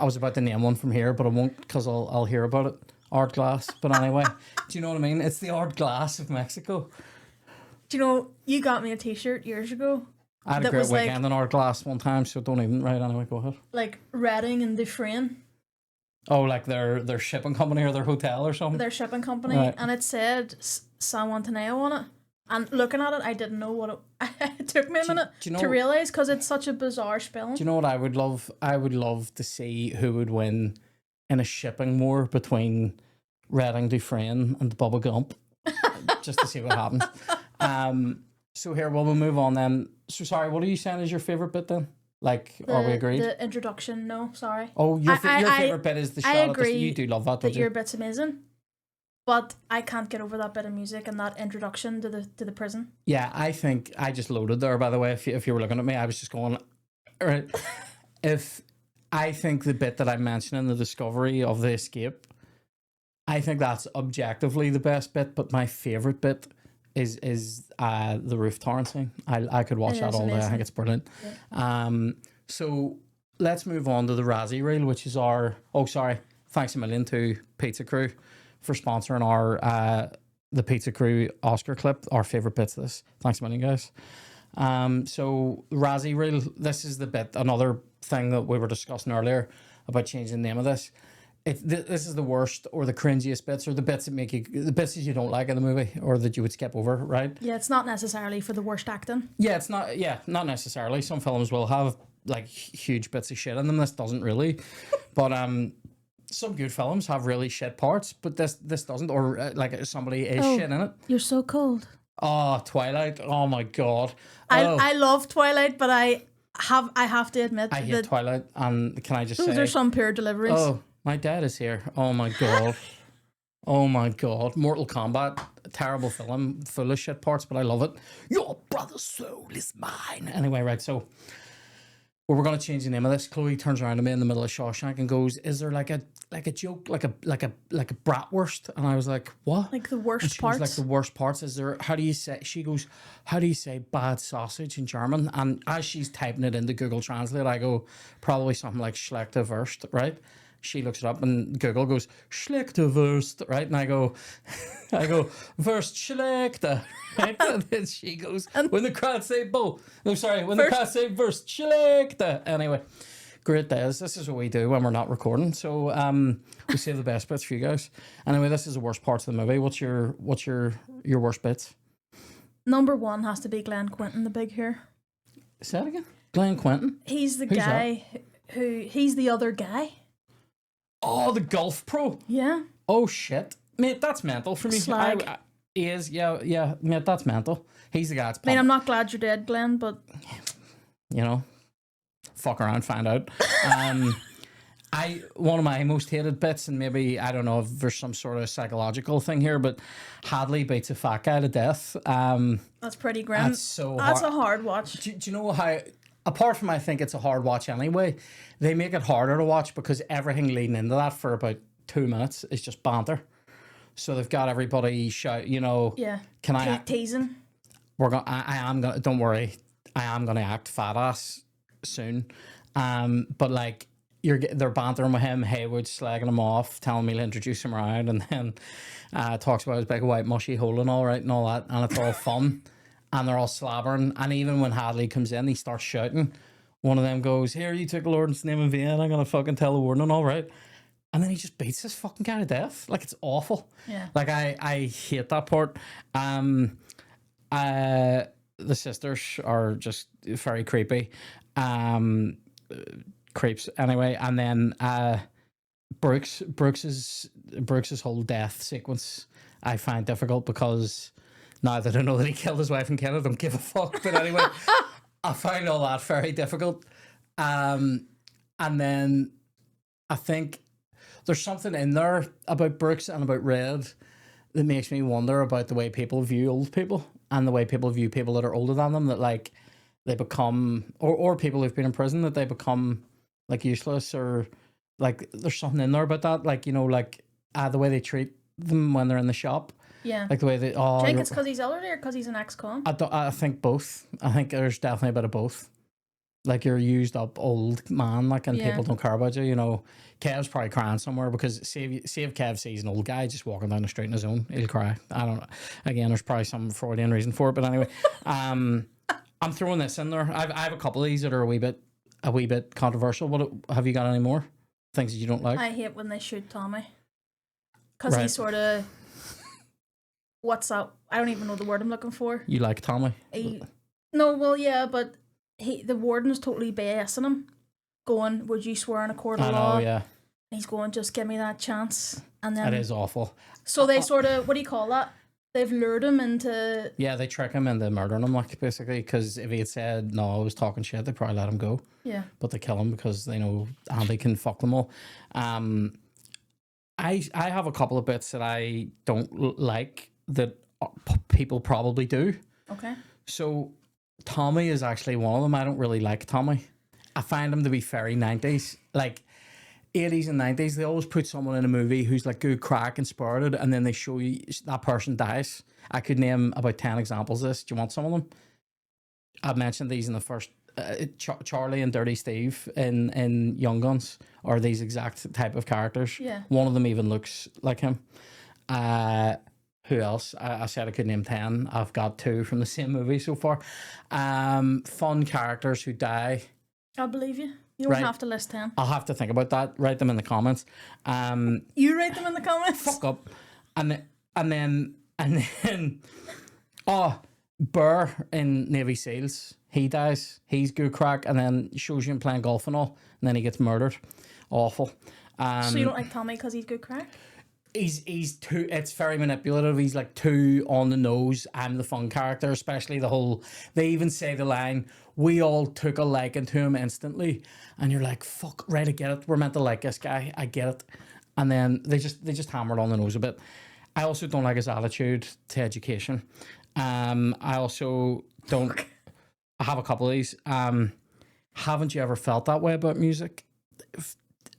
was about to name one from here, but I won't because I'll hear about it. Art Glass, but anyway, do you know what I mean? It's the Art Glass of Mexico. Do you know, you got me a t-shirt years ago. I had a great weekend in Art Glass one time, so don't even, right, anyway, go ahead. Like Reading and Dufresne. Oh, like their shipping company or their hotel or something? Their shipping company, right. And it said San Juantaneo on it. And looking at it, I didn't know what it took me a minute to realise, because it's such a bizarre spelling. Do you know what I would love? I would love to see who would win in a shipping war between Reading, Dufresne and Bubba Gump, just to see what happens. So here, we'll move on then. So sorry, what are you saying is your favourite bit then? Like, are we agreed? The introduction, no, sorry. Oh, your favourite bit is the shot at the... You do love that, don't you? Your bit's amazing. But I can't get over that bit of music and that introduction to the prison. Yeah, I think I just loaded there, by the way, if you were looking at me. I was just going... Right. I think the bit that I'm mentioning, the discovery of the escape, I think that's objectively the best bit, but my favourite bit is the roof torrent scene. I could watch that all day. I think it's brilliant. Yeah. So let's move on to the Razzie reel, which is our... Oh, sorry. Thanks a million to Pizza Crew for sponsoring our the Pizza Crew Oscar clip, our favourite bits of this. Thanks a million, guys. So Razzie reel, this is the bit, another thing that we were discussing earlier about changing the name of this. This is the worst or the cringiest bits, or the bits that make you, the bits that you don't like in the movie or that you would skip over, right? Yeah, it's not necessarily for the worst acting. Yeah, it's not. Yeah, not necessarily. Some films will have like huge bits of shit in them. This doesn't really, but some good films have really shit parts, but this doesn't, or like somebody is shit in it. You're so cold. Oh, Twilight. Oh my god. I love Twilight, but I have to admit I hate Twilight, and can I just say those are some pure deliveries. Oh, my dad is here. Oh my god. Oh my god, Mortal Kombat, a terrible film, full of shit parts, but I love it. Your brother's soul is mine. Anyway, right, so we're gonna change the name of this. Chloe turns around to me in the middle of Shawshank and goes, "Is there like a joke, like a bratwurst?" And I was like, "What?" Like the And worst she was parts. like, "The worst parts. Is there? How do you say?" She goes, "How do you say bad sausage in German?" And as she's typing it into Google Translate, I go, "Probably something like schlechte Wurst," right? She looks it up and Google goes, "Schlechte Wurst," right? And I go, "Wurst schlechte," right? And then she goes, "When the crowd say bull," no, sorry, when the crowd say Wurst schlechte. Anyway, great days. This is what we do when we're not recording. So we save the best bits for you guys. Anyway, this is the worst parts of the movie. What's your worst bits? Number 1 has to be Glenn Quinton, the big hair. Say that again. Glenn Quinton. He's the Who's guy he's the other guy. Oh, the golf pro. Yeah. Oh shit, mate, that's mental for me. Slag. He is, yeah, mate, that's mental. He's the guy that's I mean, I'm not glad you're dead, Glenn, but you know, fuck around, find out. One of my most hated bits, and maybe I don't know if there's some sort of psychological thing here, but Hadley beats a fat guy to death. that's pretty grim. That's so That's hard. a hard watch. Do you know how? Apart from I think it's a hard watch anyway, they make it harder to watch because everything leading into that for about 2 minutes is just banter. So they've got everybody shout, Yeah. can I? Teasing. I am gonna. Don't worry, I am gonna act fat ass soon. But like they're bantering with him. Haywood slagging him off, telling me to introduce him around, and then talks about his big white mushy hole and all right and all that, and it's all fun. And they're all slabbering. And even when Hadley comes in, he starts shouting. One of them goes, "Here, you took the Lord's name in vain. I'm going to fucking tell the warden and all right." And then he just beats this fucking guy to death. Like, it's awful. Yeah. Like, I hate that part. The sisters are just very creepy. Creeps, anyway. And then Brooks's whole death sequence I find difficult because now that I know that he killed his wife and kid, I don't give a fuck. But anyway, I find all that very difficult. And then I think there's something in there about Brooks and about Red that makes me wonder about the way people view old people and the way people view people that are older than them, that like they become, or people who've been in prison, that they become like useless, or like there's something in there about that. Like, like the way they treat them when they're in the shop. Yeah. Like the way they, Do you think it's because he's elderly or because he's an ex-con? I think both. I think there's definitely a bit of both. Like you're a used up old man, like, and people don't care about you. Kev's probably crying somewhere because see if Kev sees an old guy just walking down the street on his own, he'll cry. I don't know. Again, there's probably some Freudian reason for it, but anyway, I'm throwing this in there. I have a couple of these that are a wee bit controversial. What have you got any more things that you don't like? I hate when they shoot Tommy because he Right. sort of. What's up? I don't even know the word I'm looking for. You like Tommy? No, well, yeah, but the warden's totally BSing him, going, "Would you swear in a court of I law?" know, yeah. And he's going, "Just give me that chance." And then It is awful. So they sort of, what do you call that? They've lured him into. Yeah, they trick him into murdering him, like, basically, because if he had said, "No, I was talking shit," they probably let him go. Yeah. But they kill him because they know Andy can fuck them all. I have a couple of bits that I don't like that people probably do. Okay. So Tommy is actually one of them. I don't really like Tommy. I find him to be very 90s. Like 80s and 90s, they always put someone in a movie who's like good crack and spirited, and then they show you that person dies. I could name about 10 examples of this. Do you want some of them? I've mentioned these in the first. Charlie and Dirty Steve in Young Guns are these exact type of characters. Yeah. One of them even looks like him. Who else? I said I could name 10. I've got 2 from the same movie so far. Fun characters who die. I'll believe you. You don't Right. have to list 10. I'll have to think about that. Write them in the comments. You write them in the comments. Fuck up. And then Burr in Navy SEALs. He dies. He's good crack, and then shows you him playing golf and all, and then he gets murdered. Awful. So you don't like Tommy because he's good crack? He's too. It's very manipulative. He's like too on the nose. I'm the fun character, especially the whole. They even say the line, "We all took a liking to him instantly," and you're like, "Fuck, right? I get it. We're meant to like this guy. I get it." and then they just hammered on the nose a bit. I also don't like his attitude to education. I also don't. I have a couple of these. Haven't you ever felt that way about music?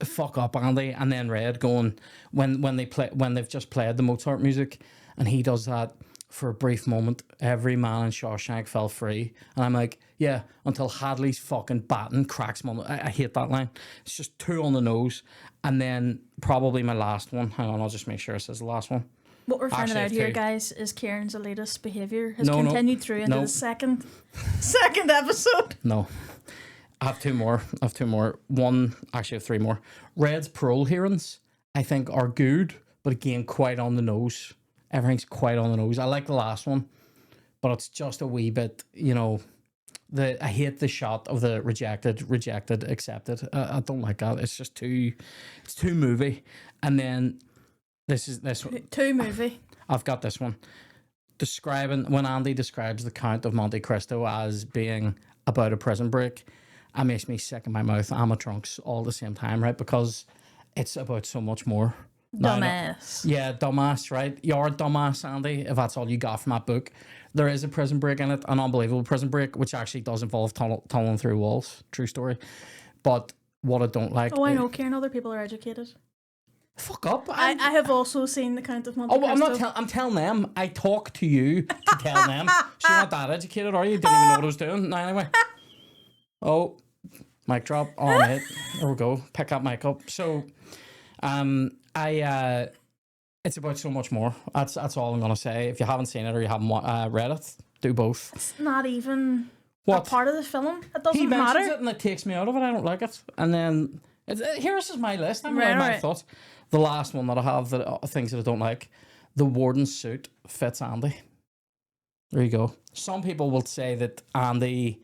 Fuck up, Andy. And then Red going when they've just played the Mozart music, and he does that for a brief moment. Every man in Shawshank fell free, and I'm like, yeah, until Hadley's fucking baton cracks him on the, I hate that line. It's just too on the nose. And then probably my last one. Hang on, I'll just make sure it says the last one. What we're finding out here, guys, is Ciaran's elitist behaviour has continued through into the second episode. No. I have two more. One, actually I have three more. Red's parole hearings, I think, are good, but again, quite on the nose. Everything's quite on the nose. I like the last one, but it's just a wee bit, I hate the shot of the rejected, accepted. I don't like that. It's just it's too movie. And then this one. Too movie. I've got this one. When Andy describes the Count of Monte Cristo as being about a prison break, it makes me sick in my mouth. I'm a trunks all at the same time, right? Because it's about so much more. Dumbass. Yeah, dumbass, right? You're a dumbass, Andy, if that's all you got from that book. There is a prison break in it, an unbelievable prison break, which actually does involve tunneling through walls. True story. But what I don't like... Oh, I know, Ciaran, other people are educated. Fuck up. I have also seen The Count of Monte Cristo. I'm not I'm telling them. I talk to you to tell them. So you're not that educated, are you? Didn't even know what I was doing. No, anyway. Oh, mic drop. Oh, mate. There we go. Pick that mic up. So, it's about so much more. That's all I'm gonna say. If you haven't seen it or you haven't read it, do both. It's not even a part of the film. It doesn't matter. He mentions it and it takes me out of it. I don't like it. And then here's my list. I'm my thoughts. The last one that I have things that I don't like. The warden's suit fits Andy. There you go. Some people will say that Andy.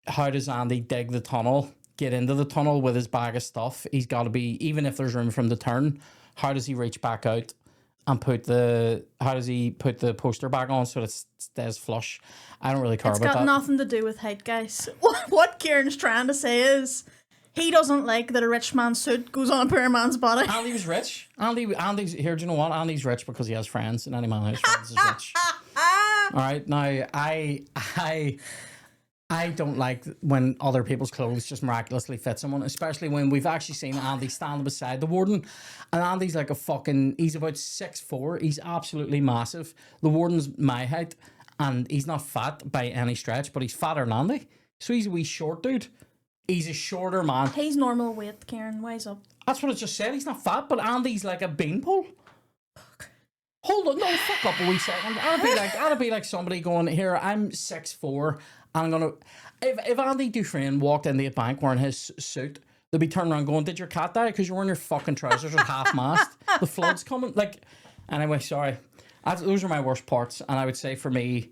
How does Andy dig the tunnel? Get into the tunnel with his bag of stuff. He's got to be, even if there's room for him to turn, how does he reach back out and how does he put the poster back on so it stays flush? I don't really care about that. It's got nothing to do with height, guys. What Ciaran's trying to say is he doesn't like that a rich man's suit goes on a poor man's body. Andy was rich. Andy's here. Do you know what? Andy's rich because he has friends, and any man who has friends is rich. All right, now I don't like when other people's clothes just miraculously fit someone, especially when we've actually seen Andy standing beside the warden, and Andy's like he's about 6'4", he's absolutely massive. The warden's my height, and he's not fat by any stretch, but he's fatter than Andy, so he's a wee short dude. He's a shorter man. He's normal weight, Ciaran, wise up. That's what I just said, he's not fat, but Andy's like a beanpole. Hold on, no, fuck up a wee second. That'd be like somebody going, here, I'm 6'4", and I'm gonna... If Andy Dufresne walked into a bank wearing his suit, they'd be turning around going, did your cat die? Because you're wearing your fucking trousers at half-mast. The flood's coming. Anyway, sorry. Those are my worst parts, and I would say for me,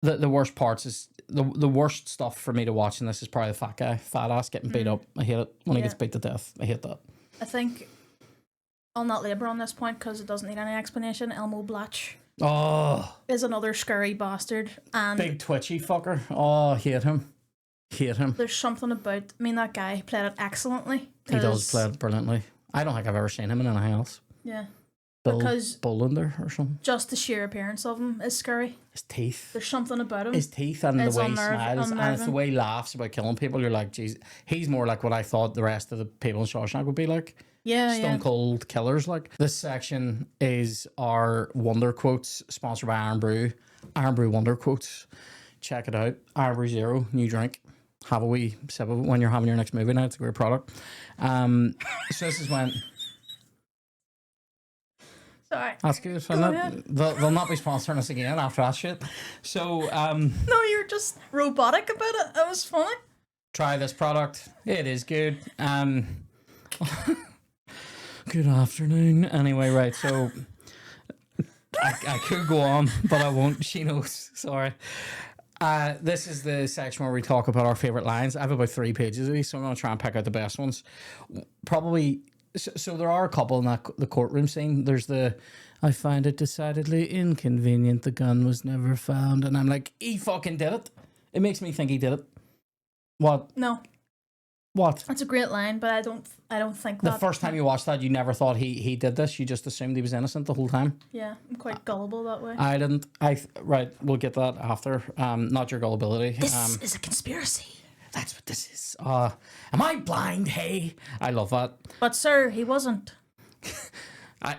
the worst parts is... The worst stuff for me to watch in this is probably the fat ass getting beat up. I hate it when he gets beat to death. I hate that. I think... I'll not labour on this point because it doesn't need any explanation. Elmo Blatch is another scurry bastard. And big twitchy fucker. Oh, hate him. There's something about... that guy played it excellently. He does play it brilliantly. I don't think I've ever seen him in anything else. Yeah. Because Bullander or something. Just the sheer appearance of him is scary. His teeth. There's something about him. His teeth and the way he smiles and it's the way he laughs about killing people. You're like, geez, he's more like what I thought the rest of the people in Shawshank would be like. Yeah, Stone cold killers. This section is our Wonder Quotes, sponsored by Irn Bru. Irn Bru Wonder Quotes. Check it out. Irn Bru Zero, new drink. Have a wee sip of it when you're having your next movie night. It's a great product. So this is when... Sorry. That's good. They'll not be sponsoring us again after that shit. So... No, you're just robotic about it. That was funny. Try this product. It is good. Good afternoon. Anyway, right, so I could go on, but I won't. She knows. Sorry. This is the section where we talk about our favourite lines. I have about 3 pages of these, so I'm going to try and pick out the best ones. Probably, so there are a couple in the courtroom scene. There's I find it decidedly inconvenient the gun was never found. And I'm like, he fucking did it. It makes me think he did it. What? No. What? That's a great line, but I don't think The that. first time you watched that, you never thought he did this. You just assumed he was innocent the whole time. Yeah, I'm quite gullible that way. I didn't. Right. We'll get that after. Not your gullibility. This is a conspiracy. That's what this is. Am I blind? Hey, I love that. But sir, he wasn't.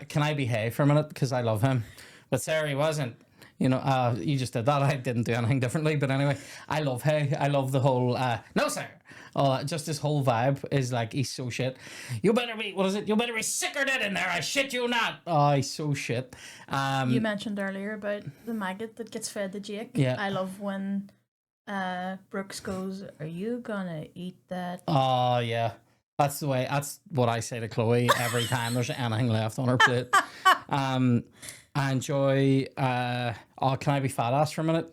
Can I be Hay for a minute? Because I love him. But Sarah, he wasn't. You know, you just did that. I didn't do anything differently. But anyway, I love Hay. I love the whole, no, sir. Just this whole vibe is like, he's so shit. You better be, what is it? You better be sicker dead in there. I shit you not. Oh, he's so shit. You mentioned earlier about the maggot that gets fed to Jake. Yeah. I love when Brooks goes, "Are you gonna eat that?" Oh, yeah. That's the way, that's what I say to Chloe every time there's anything left on her plate. I enjoy, can I be fat ass for a minute?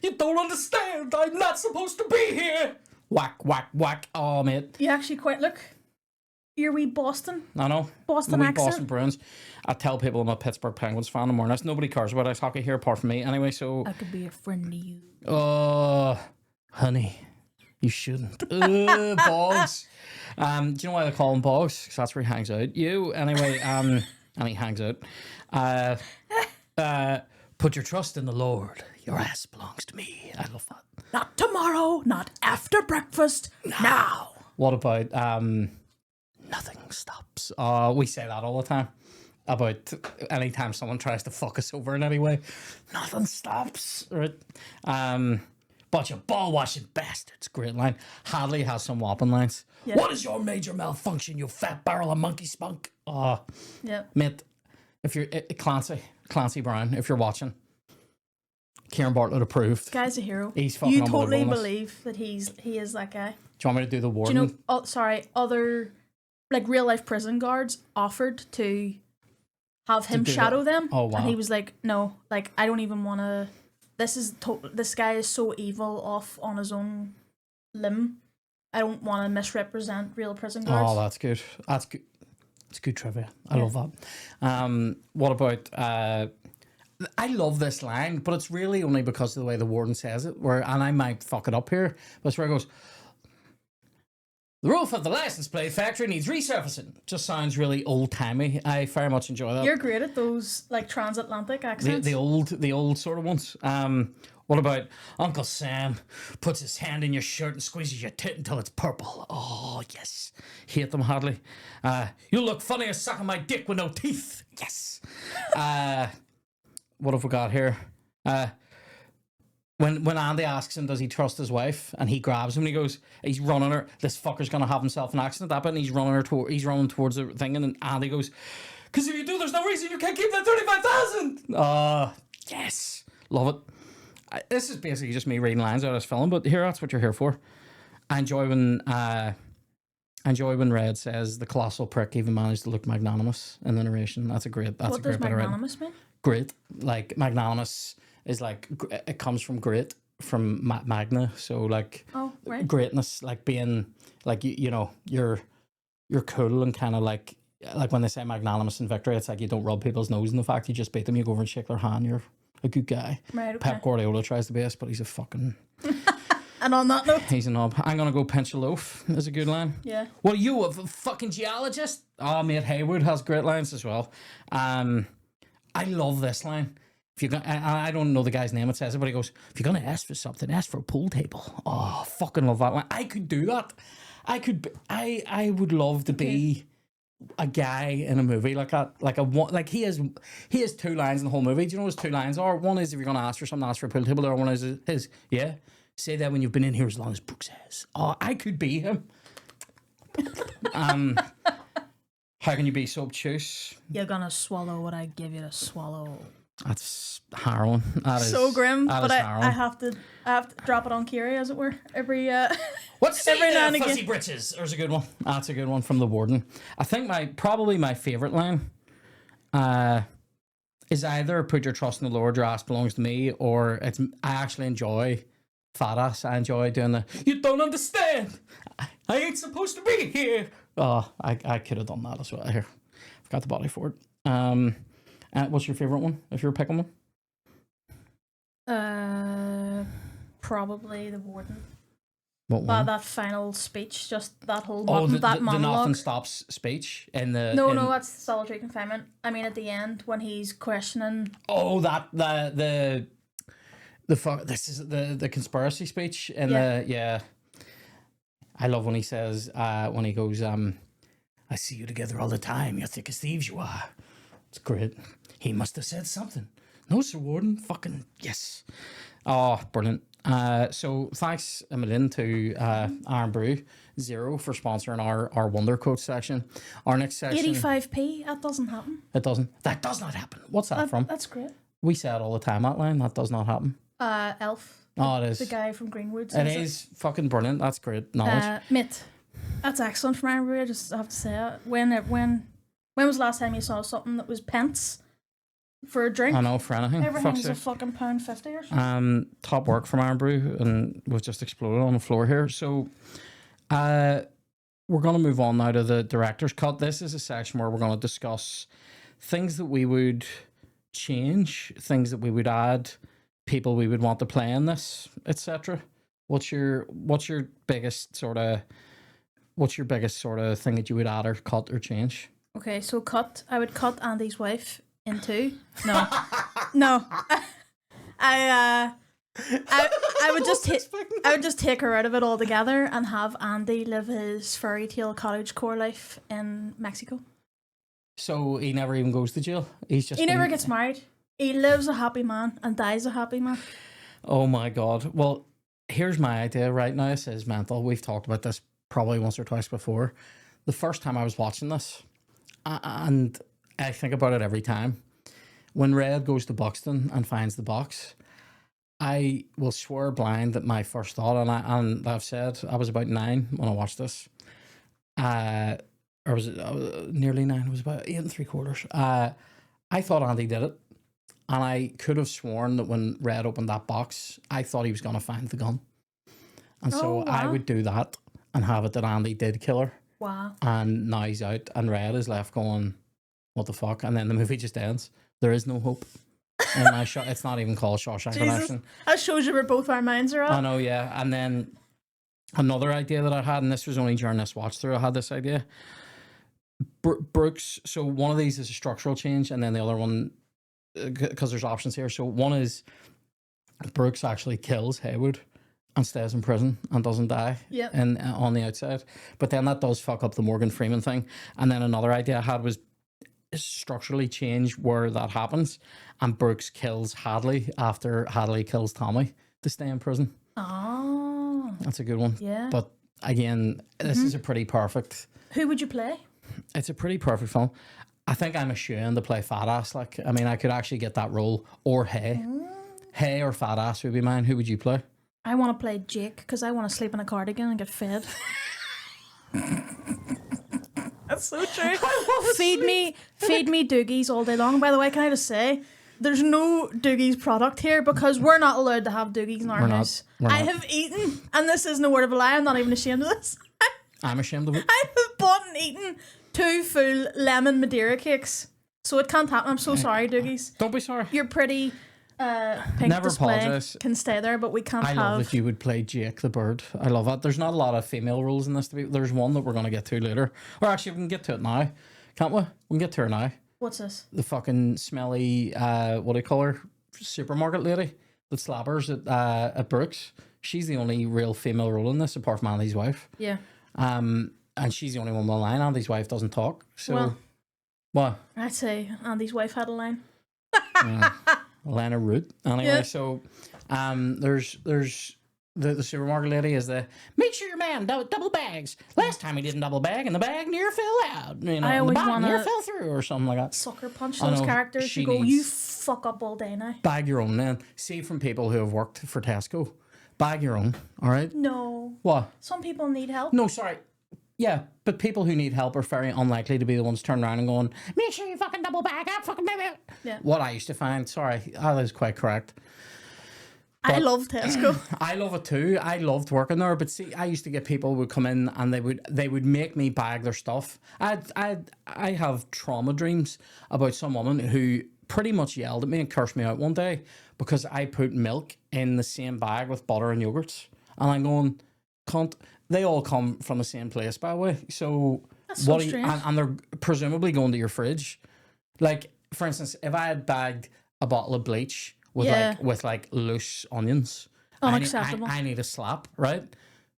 You don't understand. I'm not supposed to be here. Whack, whack, whack. Oh, mate. You actually quite look. You're wee Boston. I know. Boston wee accent. Boston Bruins. I tell people I'm a Pittsburgh Penguins fan in the morning. Nobody cares about ice hockey here apart from me. Anyway, so. I could be a friend to you. Oh, honey. You shouldn't. Bogs. Do you know why they call him Bogs? Because that's where he hangs out. Anyway, and he hangs out. Put your trust in the Lord. Your ass belongs to me. I love that. Not tomorrow, not after breakfast, now. What about nothing stops? We say that all the time. About anytime someone tries to fuck us over in any way. Nothing stops. Right? Bunch of ball washing bastards. Great line. Hadley has some whopping lines. Yeah. What is your major malfunction, you fat barrel of monkey spunk? Yeah. Mate, if you're Clancy Brown, if you're watching, Ciaran Bartlett approved. This guy's a hero. He's fucking You totally believe that he is that guy. Do you want me to do the warden? Do you know? Other like real life prison guards offered to have him shadow them. Oh wow! And he was like, "No, like I don't even want to. This guy is so evil off on his own limb. I don't want to misrepresent real prison guards." Oh, that's good. That's good. It's good trivia. I love that. What about? I love this line, but it's really only because of the way the warden says it. And I might fuck it up here, but it's where it goes. The roof of the license plate factory needs resurfacing. Just sounds really old timey. I very much enjoy that. You're great at those like transatlantic accents. The old sort of ones. What about Uncle Sam puts his hand in your shirt and squeezes your tit until it's purple? Oh yes, hate them hardly. You look funny as sucking my dick with no teeth. Yes. What have we got here? When Andy asks him, does he trust his wife? And he grabs him and he goes, he's running her. This fucker's gonna have himself an accident. That bit, and he's running towards the thing, and then Andy goes, because if you do, there's no reason you can't keep that 35,000. Yes, love it. This is basically just me reading lines out of this film, but here, that's what you're here for. I enjoy when Red says the colossal prick even managed to look magnanimous in the narration. That's a great bit of writing. What does magnanimous mean? Great, like magnanimous is like it comes from great, from magna, so like greatness, like being like you know you're cool and kind of like when they say magnanimous in victory, it's like you don't rub people's nose in the fact you just beat them, you go over and shake their hand, you're a good guy. Right, okay. Pep Guardiola tries the best, but he's a fucking and on that note, he's a knob. I'm gonna go pinch a loaf is a good line. Yeah. What are you, a fucking geologist? Oh, mate, Hayworth has great lines as well. I love this line. If you're gonna, I don't know the guy's name, it says it, but he goes, if you're gonna ask for something, ask for a pool table. Oh, fucking love that line. I could do that. I would love to be a guy in a movie like that. Like he has 2 lines in the whole movie. Do you know what his 2 lines are? One is if you're gonna ask for something, ask for a pool table. The other one is his say that when you've been in here as long as Brooks has. Oh, I could be him. How can you be so obtuse? You're gonna swallow what I give you to swallow. That's harrowing. That is so grim. But harrowing. I have to drop it on Kiri, as it were, every What's every now and fuzzy again. britches? There's a good one. That's a good one from the warden. I think probably my favorite line is either put your trust in the Lord, your ass belongs to me, or I actually enjoy fat ass. I enjoy doing the you don't understand. I ain't supposed to be here. Oh, I could have done that as well here. I've got the body for it. What's your favorite one if you're picking one? Probably the warden. What one? That final speech, just that whole the monologue. nothing stops speech in the No, that's solitary confinement. I mean, at the end when he's questioning. Oh, that the this is the conspiracy speech and I love when he says when he goes I see you together all the time. You're thick as thieves, you are. It's great. He must have said something. No, Sir Warden. Fucking yes. Oh, brilliant. So thanks a million to Irn Bru Zero for sponsoring our Wonder Quote section. Our next section. 85p. That doesn't happen. It doesn't. That does not happen. What's that from? That's great. We say it all the time, that line. That does not happen. Elf. Oh, it is. The guy from Greenwood. It is fucking brilliant. That's great knowledge. Mate, that's excellent from Irn Bru. I just have to say it. When was the last time you saw something that was pence for a drink? I know, for anything. Everything's a fucking £1.50 or something. Top work from Irn Bru, and we've just exploded on the floor here. So, we're going to move on now to the director's cut. This is a section where we're going to discuss things that we would change, things that we would add, people we would want to play in this, etc. What's your biggest sort of thing that you would add or cut or change? Okay, so I would cut Andy's wife in two. No. No. I would just take her out of it altogether and have Andy live his fairy tale cottagecore life in Mexico. So he never even goes to jail. He never gets married. He lives a happy man and dies a happy man. Oh my God. Well, here's my idea right now. This is mental. We've talked about this probably once or twice before. The first time I was watching this, and I think about it every time, when Red goes to Buxton and finds the box, I will swear blind that my first thought, and I've said I was about 9 when I watched this, or was it nearly 9? It was about 8 3/4. I thought Andy did it, and I could have sworn that when Red opened that box, I thought he was going to find the gun, and so I would do that and have it that Andy did kill her. Wow. And now he's out, and Red is left going, what the fuck? And then the movie just ends. There is no hope. And it's not even called Shawshank Redemption. That shows you where both our minds are at. I know, yeah. And then another idea that I had, and this was only during this watch through, I had this idea. Brooks, so one of these is a structural change, and then the other one, because there's options here. So one is Brooks actually kills Haywood and stays in prison and doesn't die on the outside. But then that does fuck up the Morgan Freeman thing. And then another idea I had was structurally change where that happens, and Brooks kills Hadley after Hadley kills Tommy to stay in prison. Oh. That's a good one. Yeah. But again, this is a pretty perfect... Who would you play? It's a pretty perfect film. I think I'm ashamed to play Fat Ass. Like, I mean, I could actually get that role. Or Hay. Hay or Fat Ass would be mine. Who would you play? I want to play Jake because I want to sleep in a cardigan and get fed. That's so true. Feed me Dougies all day long. By the way, can I just say, there's no Dougies product here because we're not allowed to have Dougies in our house. I have eaten, and this isn't a word of a lie, I'm not even ashamed of this. I'm ashamed of it. I have bought and eaten 2 full lemon Madeira cakes. So it can't happen. I'm so sorry, Dougies. Don't be sorry. You're pretty... pink Never display apologise. Can stay there, but we can't I love that you would play Jake the bird. I love that. There's not a lot of female roles in this. There's one that we're going to get to later. Or actually, we can get to it now. Can't we? We can get to her now. What's this? The fucking smelly, what do you call her? Supermarket lady that slappers at Brooks. She's the only real female role in this, apart from Andy's wife. Yeah. And she's the only one with a line. Andy's wife doesn't talk. So, what? I'd say Andy's wife had a line. Lana Root. Anyway, so there's the supermarket lady is the make sure your man double bags. Last time he didn't double bag and the bag near fell out. You know, I always the bottom near wanna fell through or something like that. Sucker punch those characters. You go, you fuck up all day now. Bag your own then. See from people who have worked for Tesco. Bag your own, all right? No. What? Some people need help. No, sorry. Yeah, but people who need help are very unlikely to be the ones turning around and going, make sure you fucking double bag up, fucking baby. Yeah. What I used to find, sorry, that is quite correct. But I love Tesco. I love it too. I loved working there, but see, I used to get people who would come in and they would make me bag their stuff. I have trauma dreams about some woman who pretty much yelled at me and cursed me out one day because I put milk in the same bag with butter and yogurts. And I'm going, they all come from the same place, by the way. So That's so what? strange. And they're presumably going to your fridge. Like, for instance, if I had bagged a bottle of bleach with like loose onions, Unacceptable. I need a slap, right?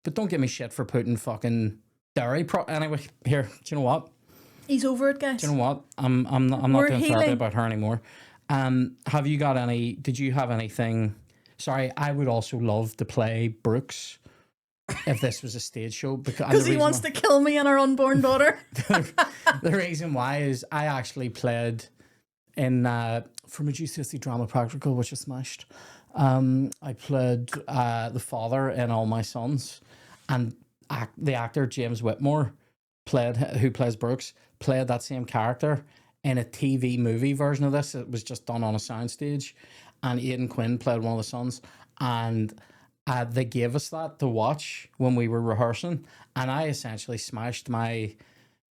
But don't give me shit for putting fucking dairy. Anyway, here, do you know what? He's over it, guys. Do you know what? I'm not doing therapy about her anymore. Have you got any? Did you have anything? Sorry, I would also love to play Brooks if this was a stage show because he wants to kill me and our unborn daughter. The reason why is I actually played in from a GCSE drama practical, which I smashed. I played the father in All My Sons, and the actor James Whitmore who plays Brooks, played that same character in a TV movie version of this. It was just done on a soundstage, and Aidan Quinn played one of the sons, and they gave us that to watch when we were rehearsing, and I essentially smashed my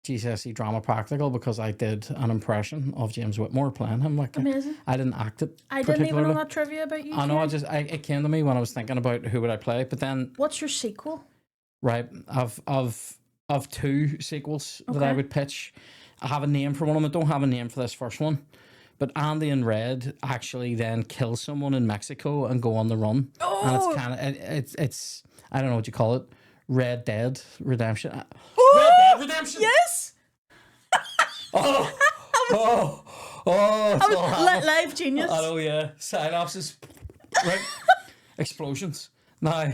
GCSE drama practical because I did an impression of James Whitmore playing him. Like, amazing. I didn't act it. I didn't even know that trivia about you. I know. It came to me when I was thinking about who would I play, but then what's your sequel? Right, I've two sequels that I would pitch. I have a name for one of them. I don't have a name for this first one. But Andy and Red actually then kill someone in Mexico and go on the run. Oh. And it's kind of, it's I don't know what you call it. Red Dead Redemption. Oh! Red Dead Redemption? Yes! Live genius. I know, yeah. Synapses. Right? Explosions. Now...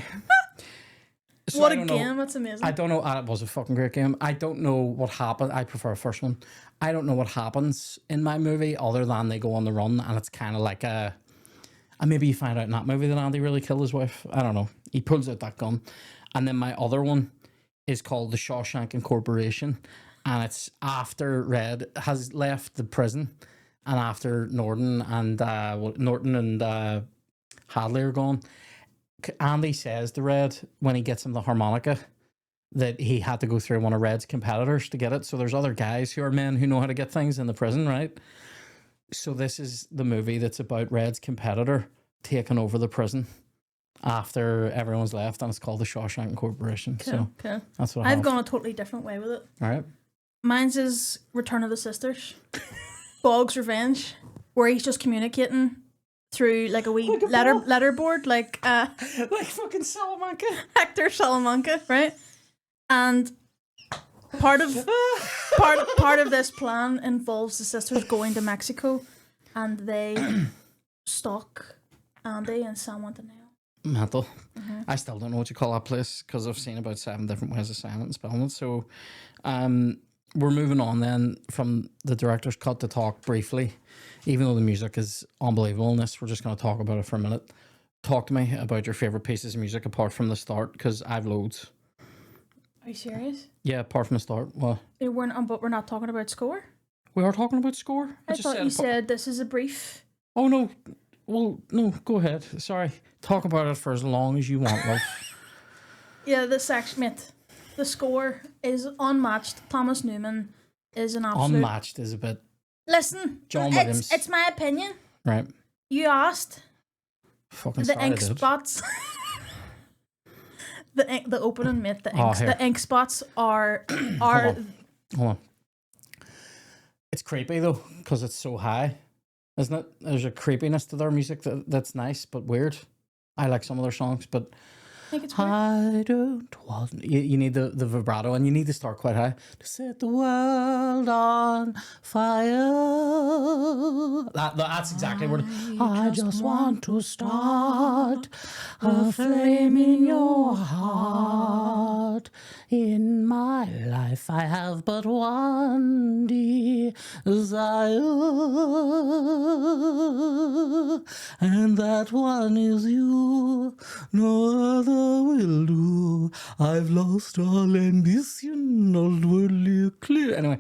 So what a game, that's amazing. I don't know, it was a fucking great game. I don't know what happened. I prefer the first one. I don't know what happens in my movie other than they go on the run, and it's kind of like and maybe you find out in that movie that Andy really killed his wife. I don't know. He pulls out that gun. And then my other one is called The Shawshank Incorporation, and it's after Red has left the prison and after Norton and Hadley are gone. Andy says to Red when he gets him the harmonica that he had to go through one of Red's competitors to get it. So there's other guys who are men who know how to get things in the prison, right? So this is the movie that's about Red's competitor taking over the prison after everyone's left, and it's called The Shawshank Incorporation. Cool, so that's what I've gone a totally different way with it. All right. Mine's is Return of the Sisters. Bog's Revenge, where he's just communicating through like a wee letterboard, like fucking Salamanca. Hector Salamanca, right? And part of this plan involves the sisters going to Mexico, and they stalk Andy and San Juan. Mental. Mm-hmm. I still don't know what you call that place because I've seen about 7 different ways of saying it and spelling it. So, we're moving on then from the director's cut to talk briefly. Even though the music is unbelievable in this, we're just going to talk about it for a minute. Talk to me about your favourite pieces of music apart from the start, because I've loads. Are you serious? Yeah, apart from the start. What? But we're not talking about score? We are talking about score? I thought you said this is a brief. Oh, no. Well, no, go ahead. Sorry. Talk about it for as long as you want, love. Yeah, the section, mate. The score is unmatched. Thomas Newman is an absolute... Unmatched is a bit... Listen, John Williams. It's my opinion. Right. You asked. Fucking the ink spots. the opening, mate. The ink spots are Hold on. It's creepy though, because it's so high, isn't it? There's a creepiness to their music that's nice but weird. I like some of their songs, but I think it's weird. I don't want... You need the vibrato, and you need to start quite high. To set the world on fire. That's exactly what... I just want to start a flame in your heart. In my life I have but one desire, and that one is you. No other will do. I've lost all ambition, all worldly clear. Anyway,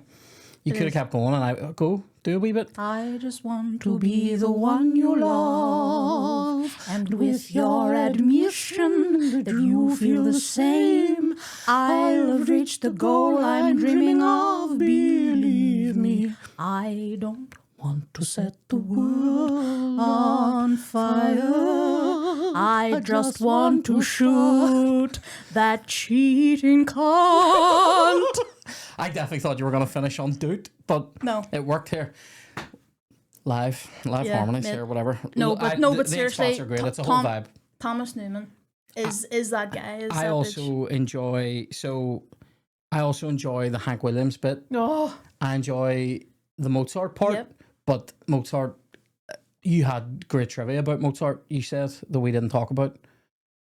you could have kept going, and I go do a wee bit. I just want to be the one you love, and with your admission that you feel the same, I'll have reached the goal I'm dreaming of. Believe me, I don't want to set the world on fire. I just want to shoot that cheating cunt. I definitely thought you were going to finish on Doot, but No. it worked here. Live harmonies here, whatever. But the seriously, spots are great. It's a whole vibe. Thomas Newman is that guy. I also enjoy the Hank Williams bit. Oh, I enjoy the Mozart part, but Mozart, you had great trivia about Mozart. You said that we didn't talk about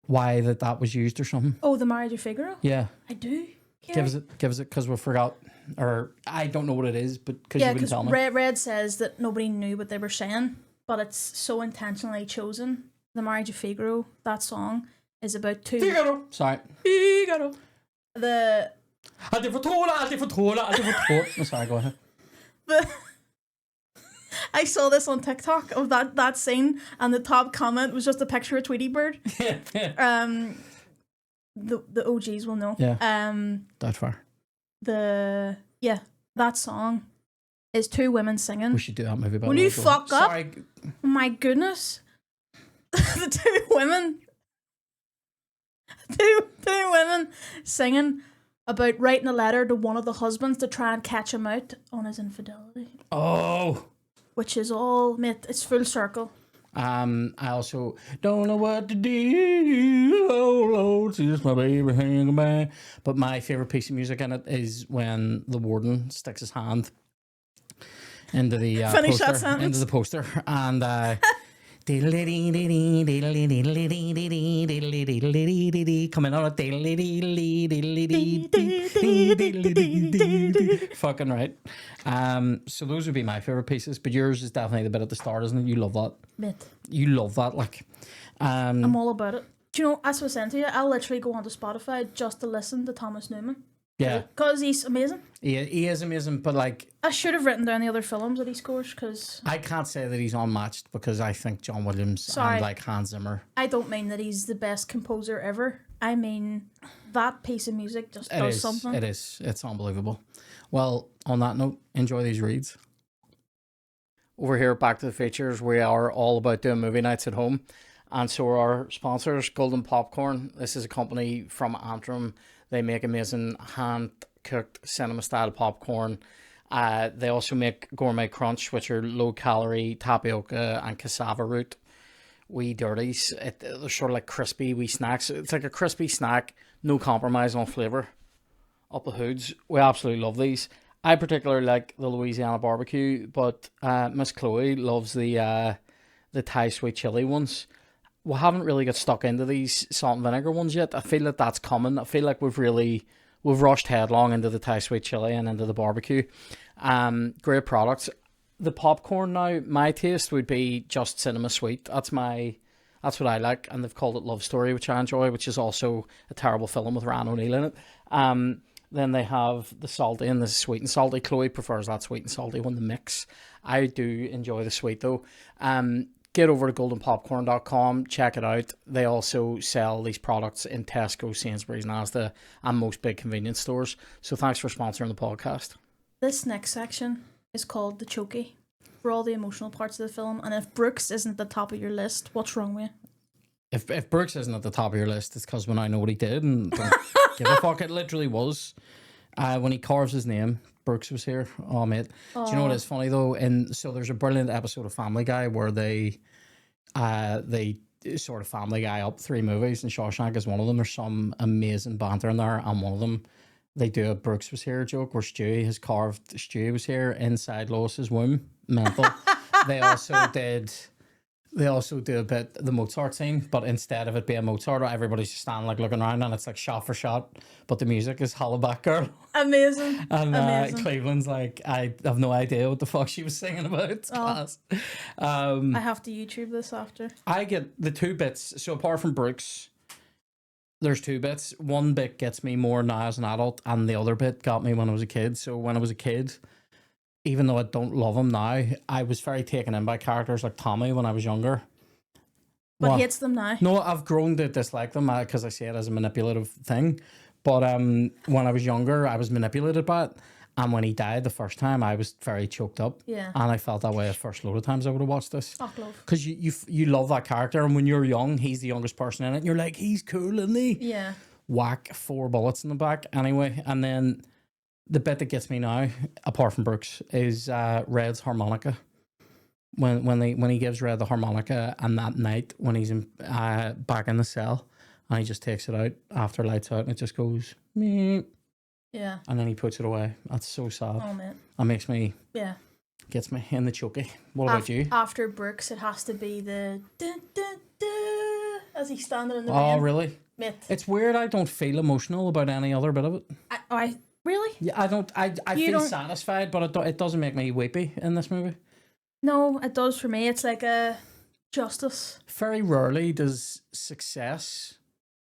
why that was used or something. Oh, the Marriage of Figaro. Yeah, I do. Give us it, because we forgot, or I don't know what it is, but because you wouldn't tell me. Red says that nobody knew what they were saying, but it's so intentionally chosen. The Marriage of Figaro, that song, is about two. Figaro. Sorry. Figaro. The. I'm sorry, go ahead. I saw this on TikTok of that scene, and the top comment was just a picture of Tweety Bird. The OGs will know. Yeah. That far. That song is two women singing. We should do that movie. Will you fuck up? Sorry. My goodness. The two women singing about writing a letter to one of the husbands to try and catch him out on his infidelity. Oh. Which is all, mate, it's full circle. I also don't know what to do. Oh Lord, just my baby hanging by. But my favorite piece of music in it is when the warden sticks his hand into the Finish poster, that sentence. into the poster, and coming on fucking right. So those would be my favorite pieces, but yours is definitely the bit at the start, isn't it? You love that. Mate. You love that, like. I'm all about it. Do you know, as I was saying to you, I'll literally go onto Spotify just to listen to Thomas Newman. Yeah. Because he's amazing. He is amazing, but like... I should have written down the other films that he scores, because... I can't say that he's unmatched, because I think John Williams and like Hans Zimmer... I don't mean that he's the best composer ever. I mean, that piece of music just does something. It is. It's unbelievable. Well, on that note, enjoy these reads. Over here, back to the features, we are all about doing movie nights at home. And so are our sponsors, Golden Popcorn. This is a company from Antrim. They make amazing hand-cooked cinema-style popcorn. They also make Gourmet Crunch, which are low-calorie tapioca and cassava root wee dirties. They're sort of like crispy wee snacks. It's like a crispy snack, no compromise on flavour. Up the hoods. We absolutely love these. I particularly like the Louisiana barbecue, but Miss Chloe loves the Thai sweet chili ones. We haven't really got stuck into these salt and vinegar ones yet. I feel that that's coming. I feel like we've rushed headlong into the Thai sweet chili and into the barbecue. Great products. The popcorn now, my taste would be just cinema sweet. That's what I like, and they've called it Love Story, which I enjoy, which is also a terrible film with Ryan O'Neal in it. Then they have the salty and the sweet and salty. Chloe prefers that sweet and salty one, the mix. I do enjoy the sweet though. Get over to goldenpopcorn.com, check it out. They also sell these products in Tesco, Sainsbury's, Asda, and most big convenience stores. So thanks for sponsoring the podcast. This next section is called the Chokey, for all the emotional parts of the film. And if Brooks isn't at the top of your list, what's wrong with you? If Brooks isn't at the top of your list, it's because when I know what he did and don't give a fuck, it literally was. When he carves his name, Brooks was here. Oh, mate. Do you know what is funny, though? So there's a brilliant episode of Family Guy where they sort of Family Guy up 3 movies, and Shawshank is one of them. There's some amazing banter in there, and one of them, they do a Brooks was here joke where Stewie has carved Stewie was here inside Lois's womb. Mental. They also do a bit the Mozart scene, but instead of it being Mozart, everybody's just standing like looking around, and it's like shot for shot, but the music is Hollaback Girl. Amazing. And Amazing. Cleveland's like, I have no idea what the fuck she was singing about. It's class. I have to YouTube this after. I get the 2 bits. So apart from Brooks, there's 2 bits. One bit gets me more now as an adult, and the other bit got me when I was a kid. So when I was a kid, even though I don't love him now, I was very taken in by characters like Tommy when I was younger. But hates them now. No, I've grown to dislike them because I see it as a manipulative thing. But when I was younger, I was manipulated by it. And when he died the first time, I was very choked up. Yeah. And I felt that way the first load of times I would have watched this. Oh, love. Because you love that character, and when you're young, he's the youngest person in it, and you're like, he's cool, isn't he? Yeah. Whack 4 bullets in the back. Anyway, and then the bit that gets me now, apart from Brooks, is Red's harmonica. When he gives Red the harmonica, and that night when he's back in the cell, and he just takes it out after lights out, and it just goes, meh. Yeah. And then he puts it away. That's so sad. Oh, man. That makes me... Yeah. Gets me in the chokey. What about you? After Brooks, it has to be the... Dun, dun, dun, as he's standing in the rain. Oh, really? Mate. It's weird. I don't feel emotional about any other bit of it. I really? Yeah, I don't. I feel satisfied, but it doesn't make me weepy in this movie. No, it does for me. It's like a justice. Very rarely does success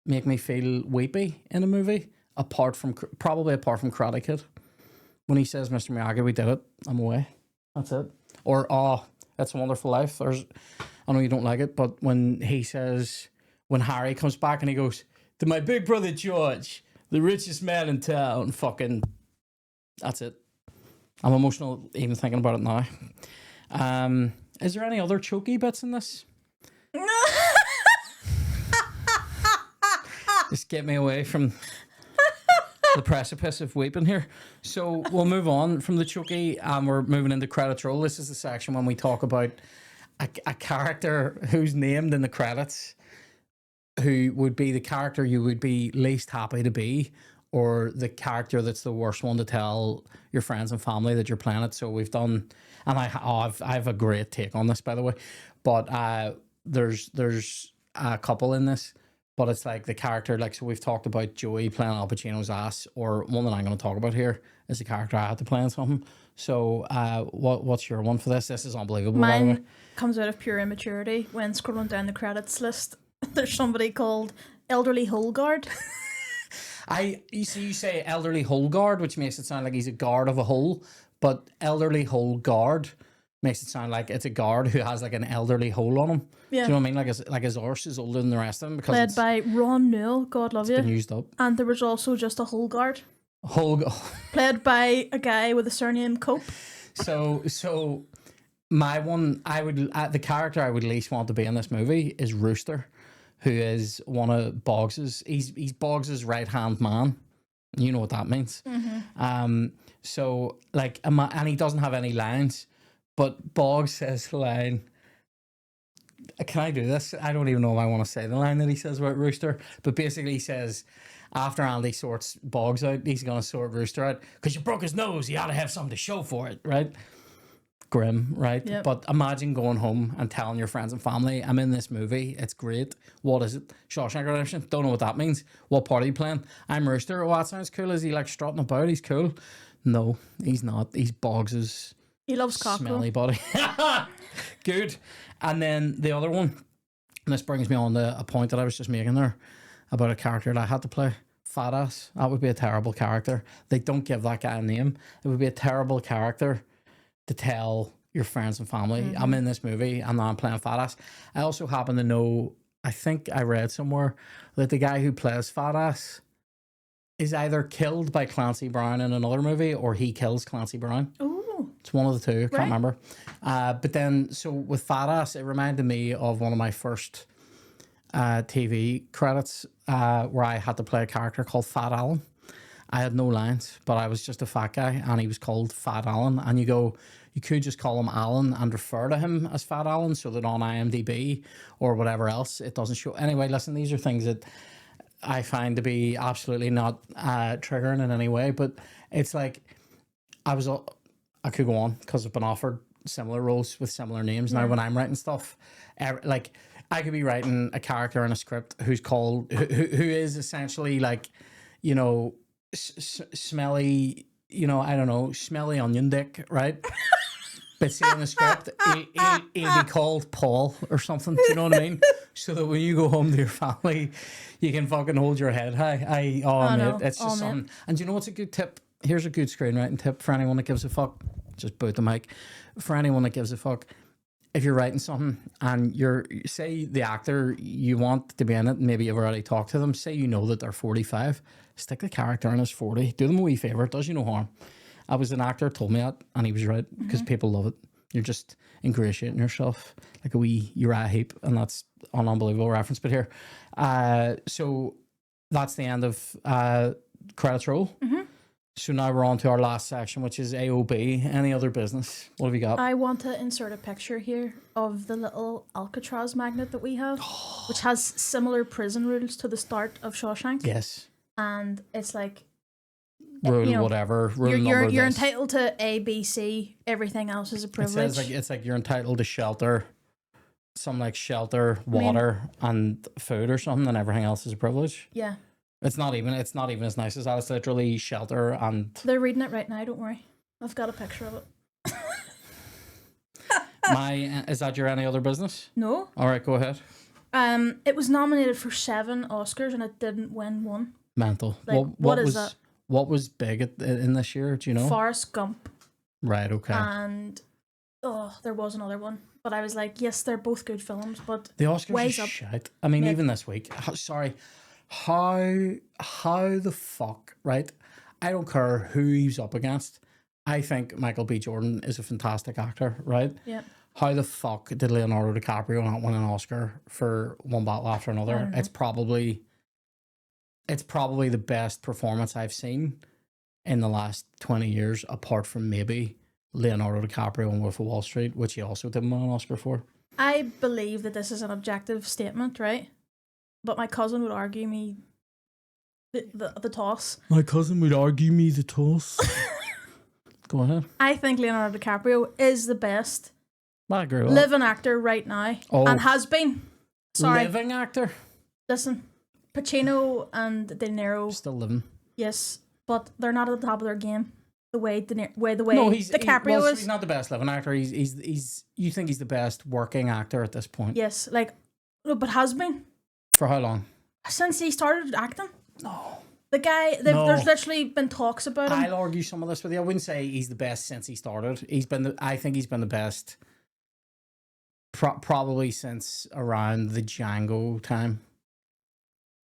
make me feel weepy in a movie, apart from Karate Kid. When he says, "Mr. Miyagi, we did it. I'm away." That's it. Or, "Oh, It's a Wonderful Life." I know you don't like it, but when he says, when Harry comes back and he goes, "To my big brother George, the richest man in town," fucking, that's it. I'm emotional even thinking about it now. Is there any other choky bits in this? Just get me away from the precipice of weeping here. So we'll move on from the choky, and we're moving into credits roll. This is the section when we talk about a character who's named in the credits, who would be the character you would be least happy to be, or the character that's the worst one to tell your friends and family that you're playing it. So we've done, and I have a great take on this, by the way, but there's a couple in this, but it's like the character, like, so we've talked about Joey playing Al Pacino's ass, or one that I'm going to talk about here is the character I had to play in something. So what's your one for this? This is unbelievable. Mine comes out of pure immaturity when scrolling down the credits list. There's somebody called Elderly Hole Guard. You say Elderly Hole Guard, which makes it sound like he's a guard of a hole, but Elderly Hole Guard makes it sound like it's a guard who has like an elderly hole on him. Yeah. Do you know what I mean? Like his horse is older than the rest of them because Played by Ron Newell, God love you. Been used up. And there was also just a hole guard. Played by a guy with the surname Cope. So my one, the character I would least want to be in this movie is Rooster, who is one of Boggs's. He's Boggs's right hand man. You know what that means. Mm-hmm. So like, and he doesn't have any lines, but Boggs says the line. Can I do this? I don't even know if I want to say the line that he says about Rooster, but basically he says, after Andy sorts Boggs out, he's going to sort Rooster out because you broke his nose. You ought to have something to show for it, right? Grim, right? Yep. But imagine going home and telling your friends and family, "I'm in this movie. It's great. What is it? Shawshank Redemption? Don't know what that means. What part are you playing? I'm Rooster. Oh, that sounds cool. Is he like strutting about? He's cool." No, he's not. He's Boggs's. He loves cock. Smelly body. Good. And then the other one, and this brings me on to a point that I was just making there about a character that I had to play. Fat Ass. That would be a terrible character. They don't give that guy a name. It would be a terrible character to tell your friends and family, mm-hmm. I'm in this movie and now I'm playing Fat Ass. I also happen to know, I think I read somewhere that the guy who plays Fat Ass is either killed by Clancy Brown in another movie or he kills Clancy Brown. Ooh. It's one of the two, I can't remember. But then, so with Fat Ass, it reminded me of one of my first TV credits where I had to play a character called Fat Alan. I had no lines, but I was just a fat guy and he was called Fat Alan. And you could just call him Alan and refer to him as Fat Alan so that on IMDb or whatever else, it doesn't show. Anyway, listen, these are things that I find to be absolutely not triggering in any way, but it's like I could go on because I've been offered similar roles with similar names. Now when I'm writing stuff, like I could be writing a character in a script who's called, who is essentially like, you know, smelly, you know, I don't know, smelly onion dick, right? But see in the script, he'll be called Paul or something. Do you know what I mean? So that when you go home to your family, you can fucking hold your head high. Mate, it's just something. And do you know what's a good tip? Here's a good screenwriting tip for anyone that gives a fuck. Just boot the mic. For anyone that gives a fuck, if you're writing something and say the actor you want to be in it, maybe you've already talked to them, say you know that they're 45, stick the character in as 40. Do them a wee favour, it does you no harm. I was an actor, told me that, and he was right, because people love it. You're just ingratiating yourself like a wee Uriah Heep, and that's an unbelievable reference. But here, so that's the end of credits roll. So now we're on to our last section, which is AOB. Any other business? What have you got? I want to insert a picture here of the little Alcatraz magnet that we have, which has similar prison rules to the start of Shawshank. Yes. And it's like rule whatever. Rule you're entitled to A, B, C. Everything else is a privilege. It says it's like you're entitled to shelter, some like shelter, water, and food or something, and everything else is a privilege. Yeah. It's not even as nice as that. It's literally shelter and. They're reading it right now. Don't worry. I've got a picture of it. Is that your any other business? No. All right, go ahead. It was nominated for 7 Oscars and it didn't win one. Mental. Like, what is that? What was big in this year? Do you know? Forrest Gump. Right. Okay. And there was another one, but I was like, yes, they're both good films, but the Oscars are shit. I mean, even this week. How the fuck, right? I don't care who he's up against. I think Michael B. Jordan is a fantastic actor, right? Yeah. How the fuck did Leonardo DiCaprio not win an Oscar for One Battle After Another? It's probably the best performance I've seen in the last 20 years, apart from maybe Leonardo DiCaprio in Wolf of Wall Street, which he also didn't win an Oscar for. I believe that this is an objective statement, right? But my cousin would argue me the toss. My cousin would argue me the toss. Go ahead. I think Leonardo DiCaprio is the best living actor right now. And has been. Sorry. Living actor? Listen, Pacino and De Niro. Still living. Yes, but they're not at the top of their game. The way DiCaprio is. He's not the best living actor. He's. You think he's the best working actor at this point? Yes, but has been. For how long? Since he started acting. No. The guy, there's literally been talks about him. I'll argue some of this with you. I wouldn't say he's the best since he started. I think he's been the best probably since around the Django time.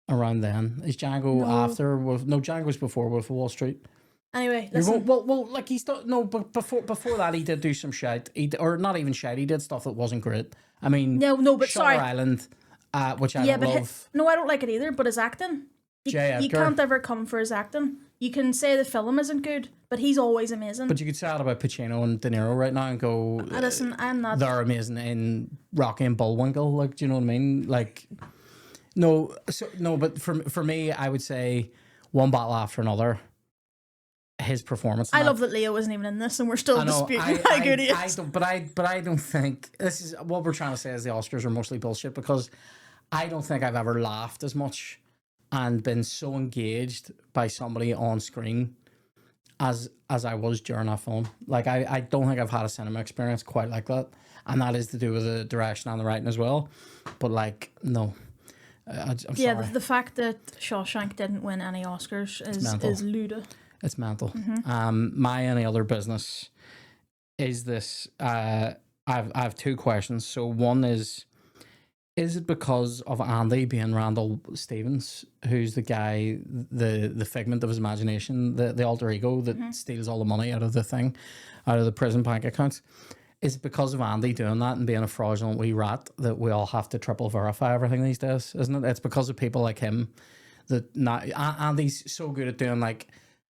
Around then. Is Django after Wolf? No, Django's before Wolf of Wall Street. Anyway, listen. Like he's but before that he did do some shite. Or not even shite. He did stuff that wasn't great. I mean, but Shutter Island, which I don't love. I don't like it either. But his acting, you can't ever come for his acting. You can say the film isn't good, but he's always amazing. But you could say that about Pacino and De Niro right now and go, listen, I'm not. They're amazing in Rocky and Bullwinkle. Like, do you know what I mean? Like, but for me, I would say One Battle After Another. His performance. I love that Leo wasn't even in this, and we're still disputing how good he is. But I don't think this is what we're trying to say. Is the Oscars are mostly bullshit, because I don't think I've ever laughed as much and been so engaged by somebody on screen as I was during that film. Like I don't think I've had a cinema experience quite like that, and that is to do with the direction and the writing as well. But like, no. I'm sorry. The fact that Shawshank didn't win any Oscars is luda. It's mental. My any other business is this. I have 2 questions. So one is it because of Andy being Randall Stevens, who's the guy, the figment of his imagination, the alter ego that steals all the money out of the prison bank accounts? Is it because of Andy doing that and being a fraudulent wee rat that we all have to triple verify everything these days, isn't it? It's because of people like him that Andy's so good at doing like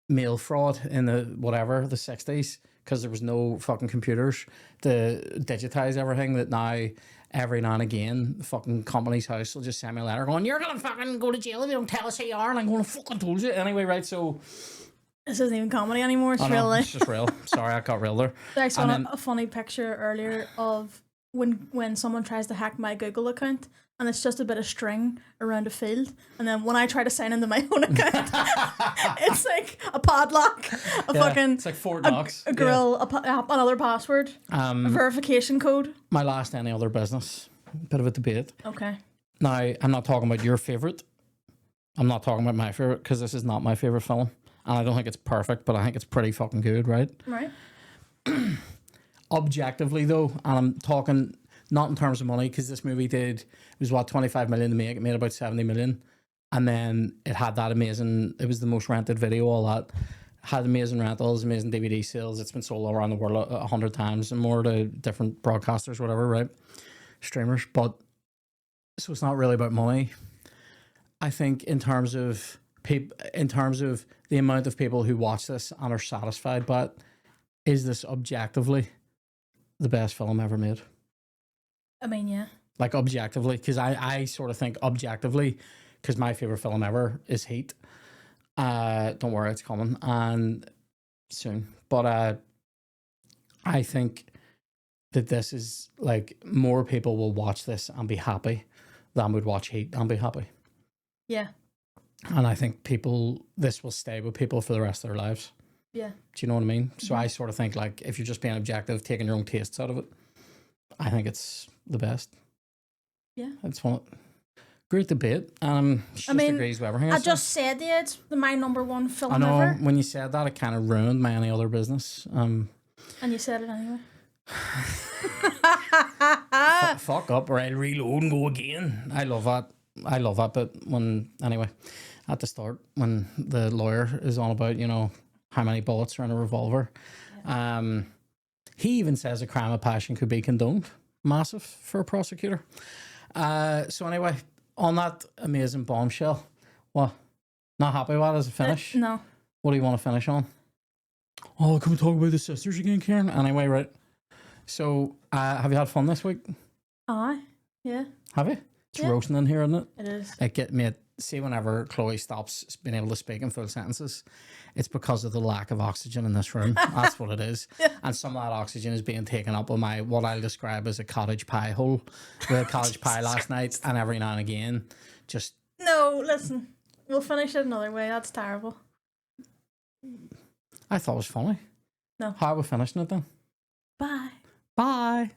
mail fraud in the 60s, because there was no fucking computers to digitize everything, that now every now and again the fucking company's house will just send me a letter going, you're gonna fucking go to jail if you don't tell us who you are, and I'm going, fucking told you anyway, right? So this isn't even comedy anymore, it's real life. It's just real. Sorry, I got real there. I saw a funny picture earlier of when someone tries to hack my Google account, and it's just a bit of string around a field, and then when I try to sign into my own account, it's like a padlock, fucking, it's like Fort Knox, a grill, another password, a verification code. My last any other business, bit of a debate. Okay. Now, I'm not talking about your favourite. I'm not talking about my favourite, because this is not my favourite film, and I don't think it's perfect, but I think it's pretty fucking good, right? Right. Objectively though, and I'm talking not in terms of money, because this movie it was 25 million to make. It made about 70 million, and then it had that amazing, it was the most rented video, all that. had amazing rentals, amazing DVD sales. It's been sold all around the world 100 times and more to different broadcasters, whatever, right? Streamers. But so it's not really about money. I think in terms of the amount of people who watch this and are satisfied by it, is this objectively the best film ever made? I mean, yeah. Like objectively, because I sort of think objectively, because my favorite film ever is Heat. Don't worry, it's coming and soon. But I think that this is like more people will watch this and be happy than would watch Heat and be happy. Yeah. And I think this will stay with people for the rest of their lives. Yeah. Do you know what I mean? So I sort of think like if you're just being objective, taking your own tastes out of it, I think it's the best. Yeah. It's one. Great debate. She just agrees with everything. I just said it's my number one film I know, ever. when you said that, it kind of ruined my any other business. And you said it anyway. Fuck up or I'll reload and go again. I love that. But anyway, at the start, when the lawyer is on about, how many bullets are in a revolver, he even says a crime of passion could be condoned. Massive for a prosecutor. So anyway, on that amazing bombshell, what? Not happy with it as a finish? No. What do you want to finish on? Oh, can we talk about the sisters again, Ciaran? Anyway, right. So, have you had fun this week? Aye. Yeah. Have you? It's roasting in here, isn't it? It is. See, whenever Chloe stops being able to speak in full sentences, it's because of the lack of oxygen in this room. That's what it is. Yeah. And some of that oxygen is being taken up by what I'll describe as a cottage pie hole. We had cottage pie last night, and every now and again, just... No, listen. We'll finish it another way. That's terrible. I thought it was funny. No. How are we finishing it then? Bye. Bye.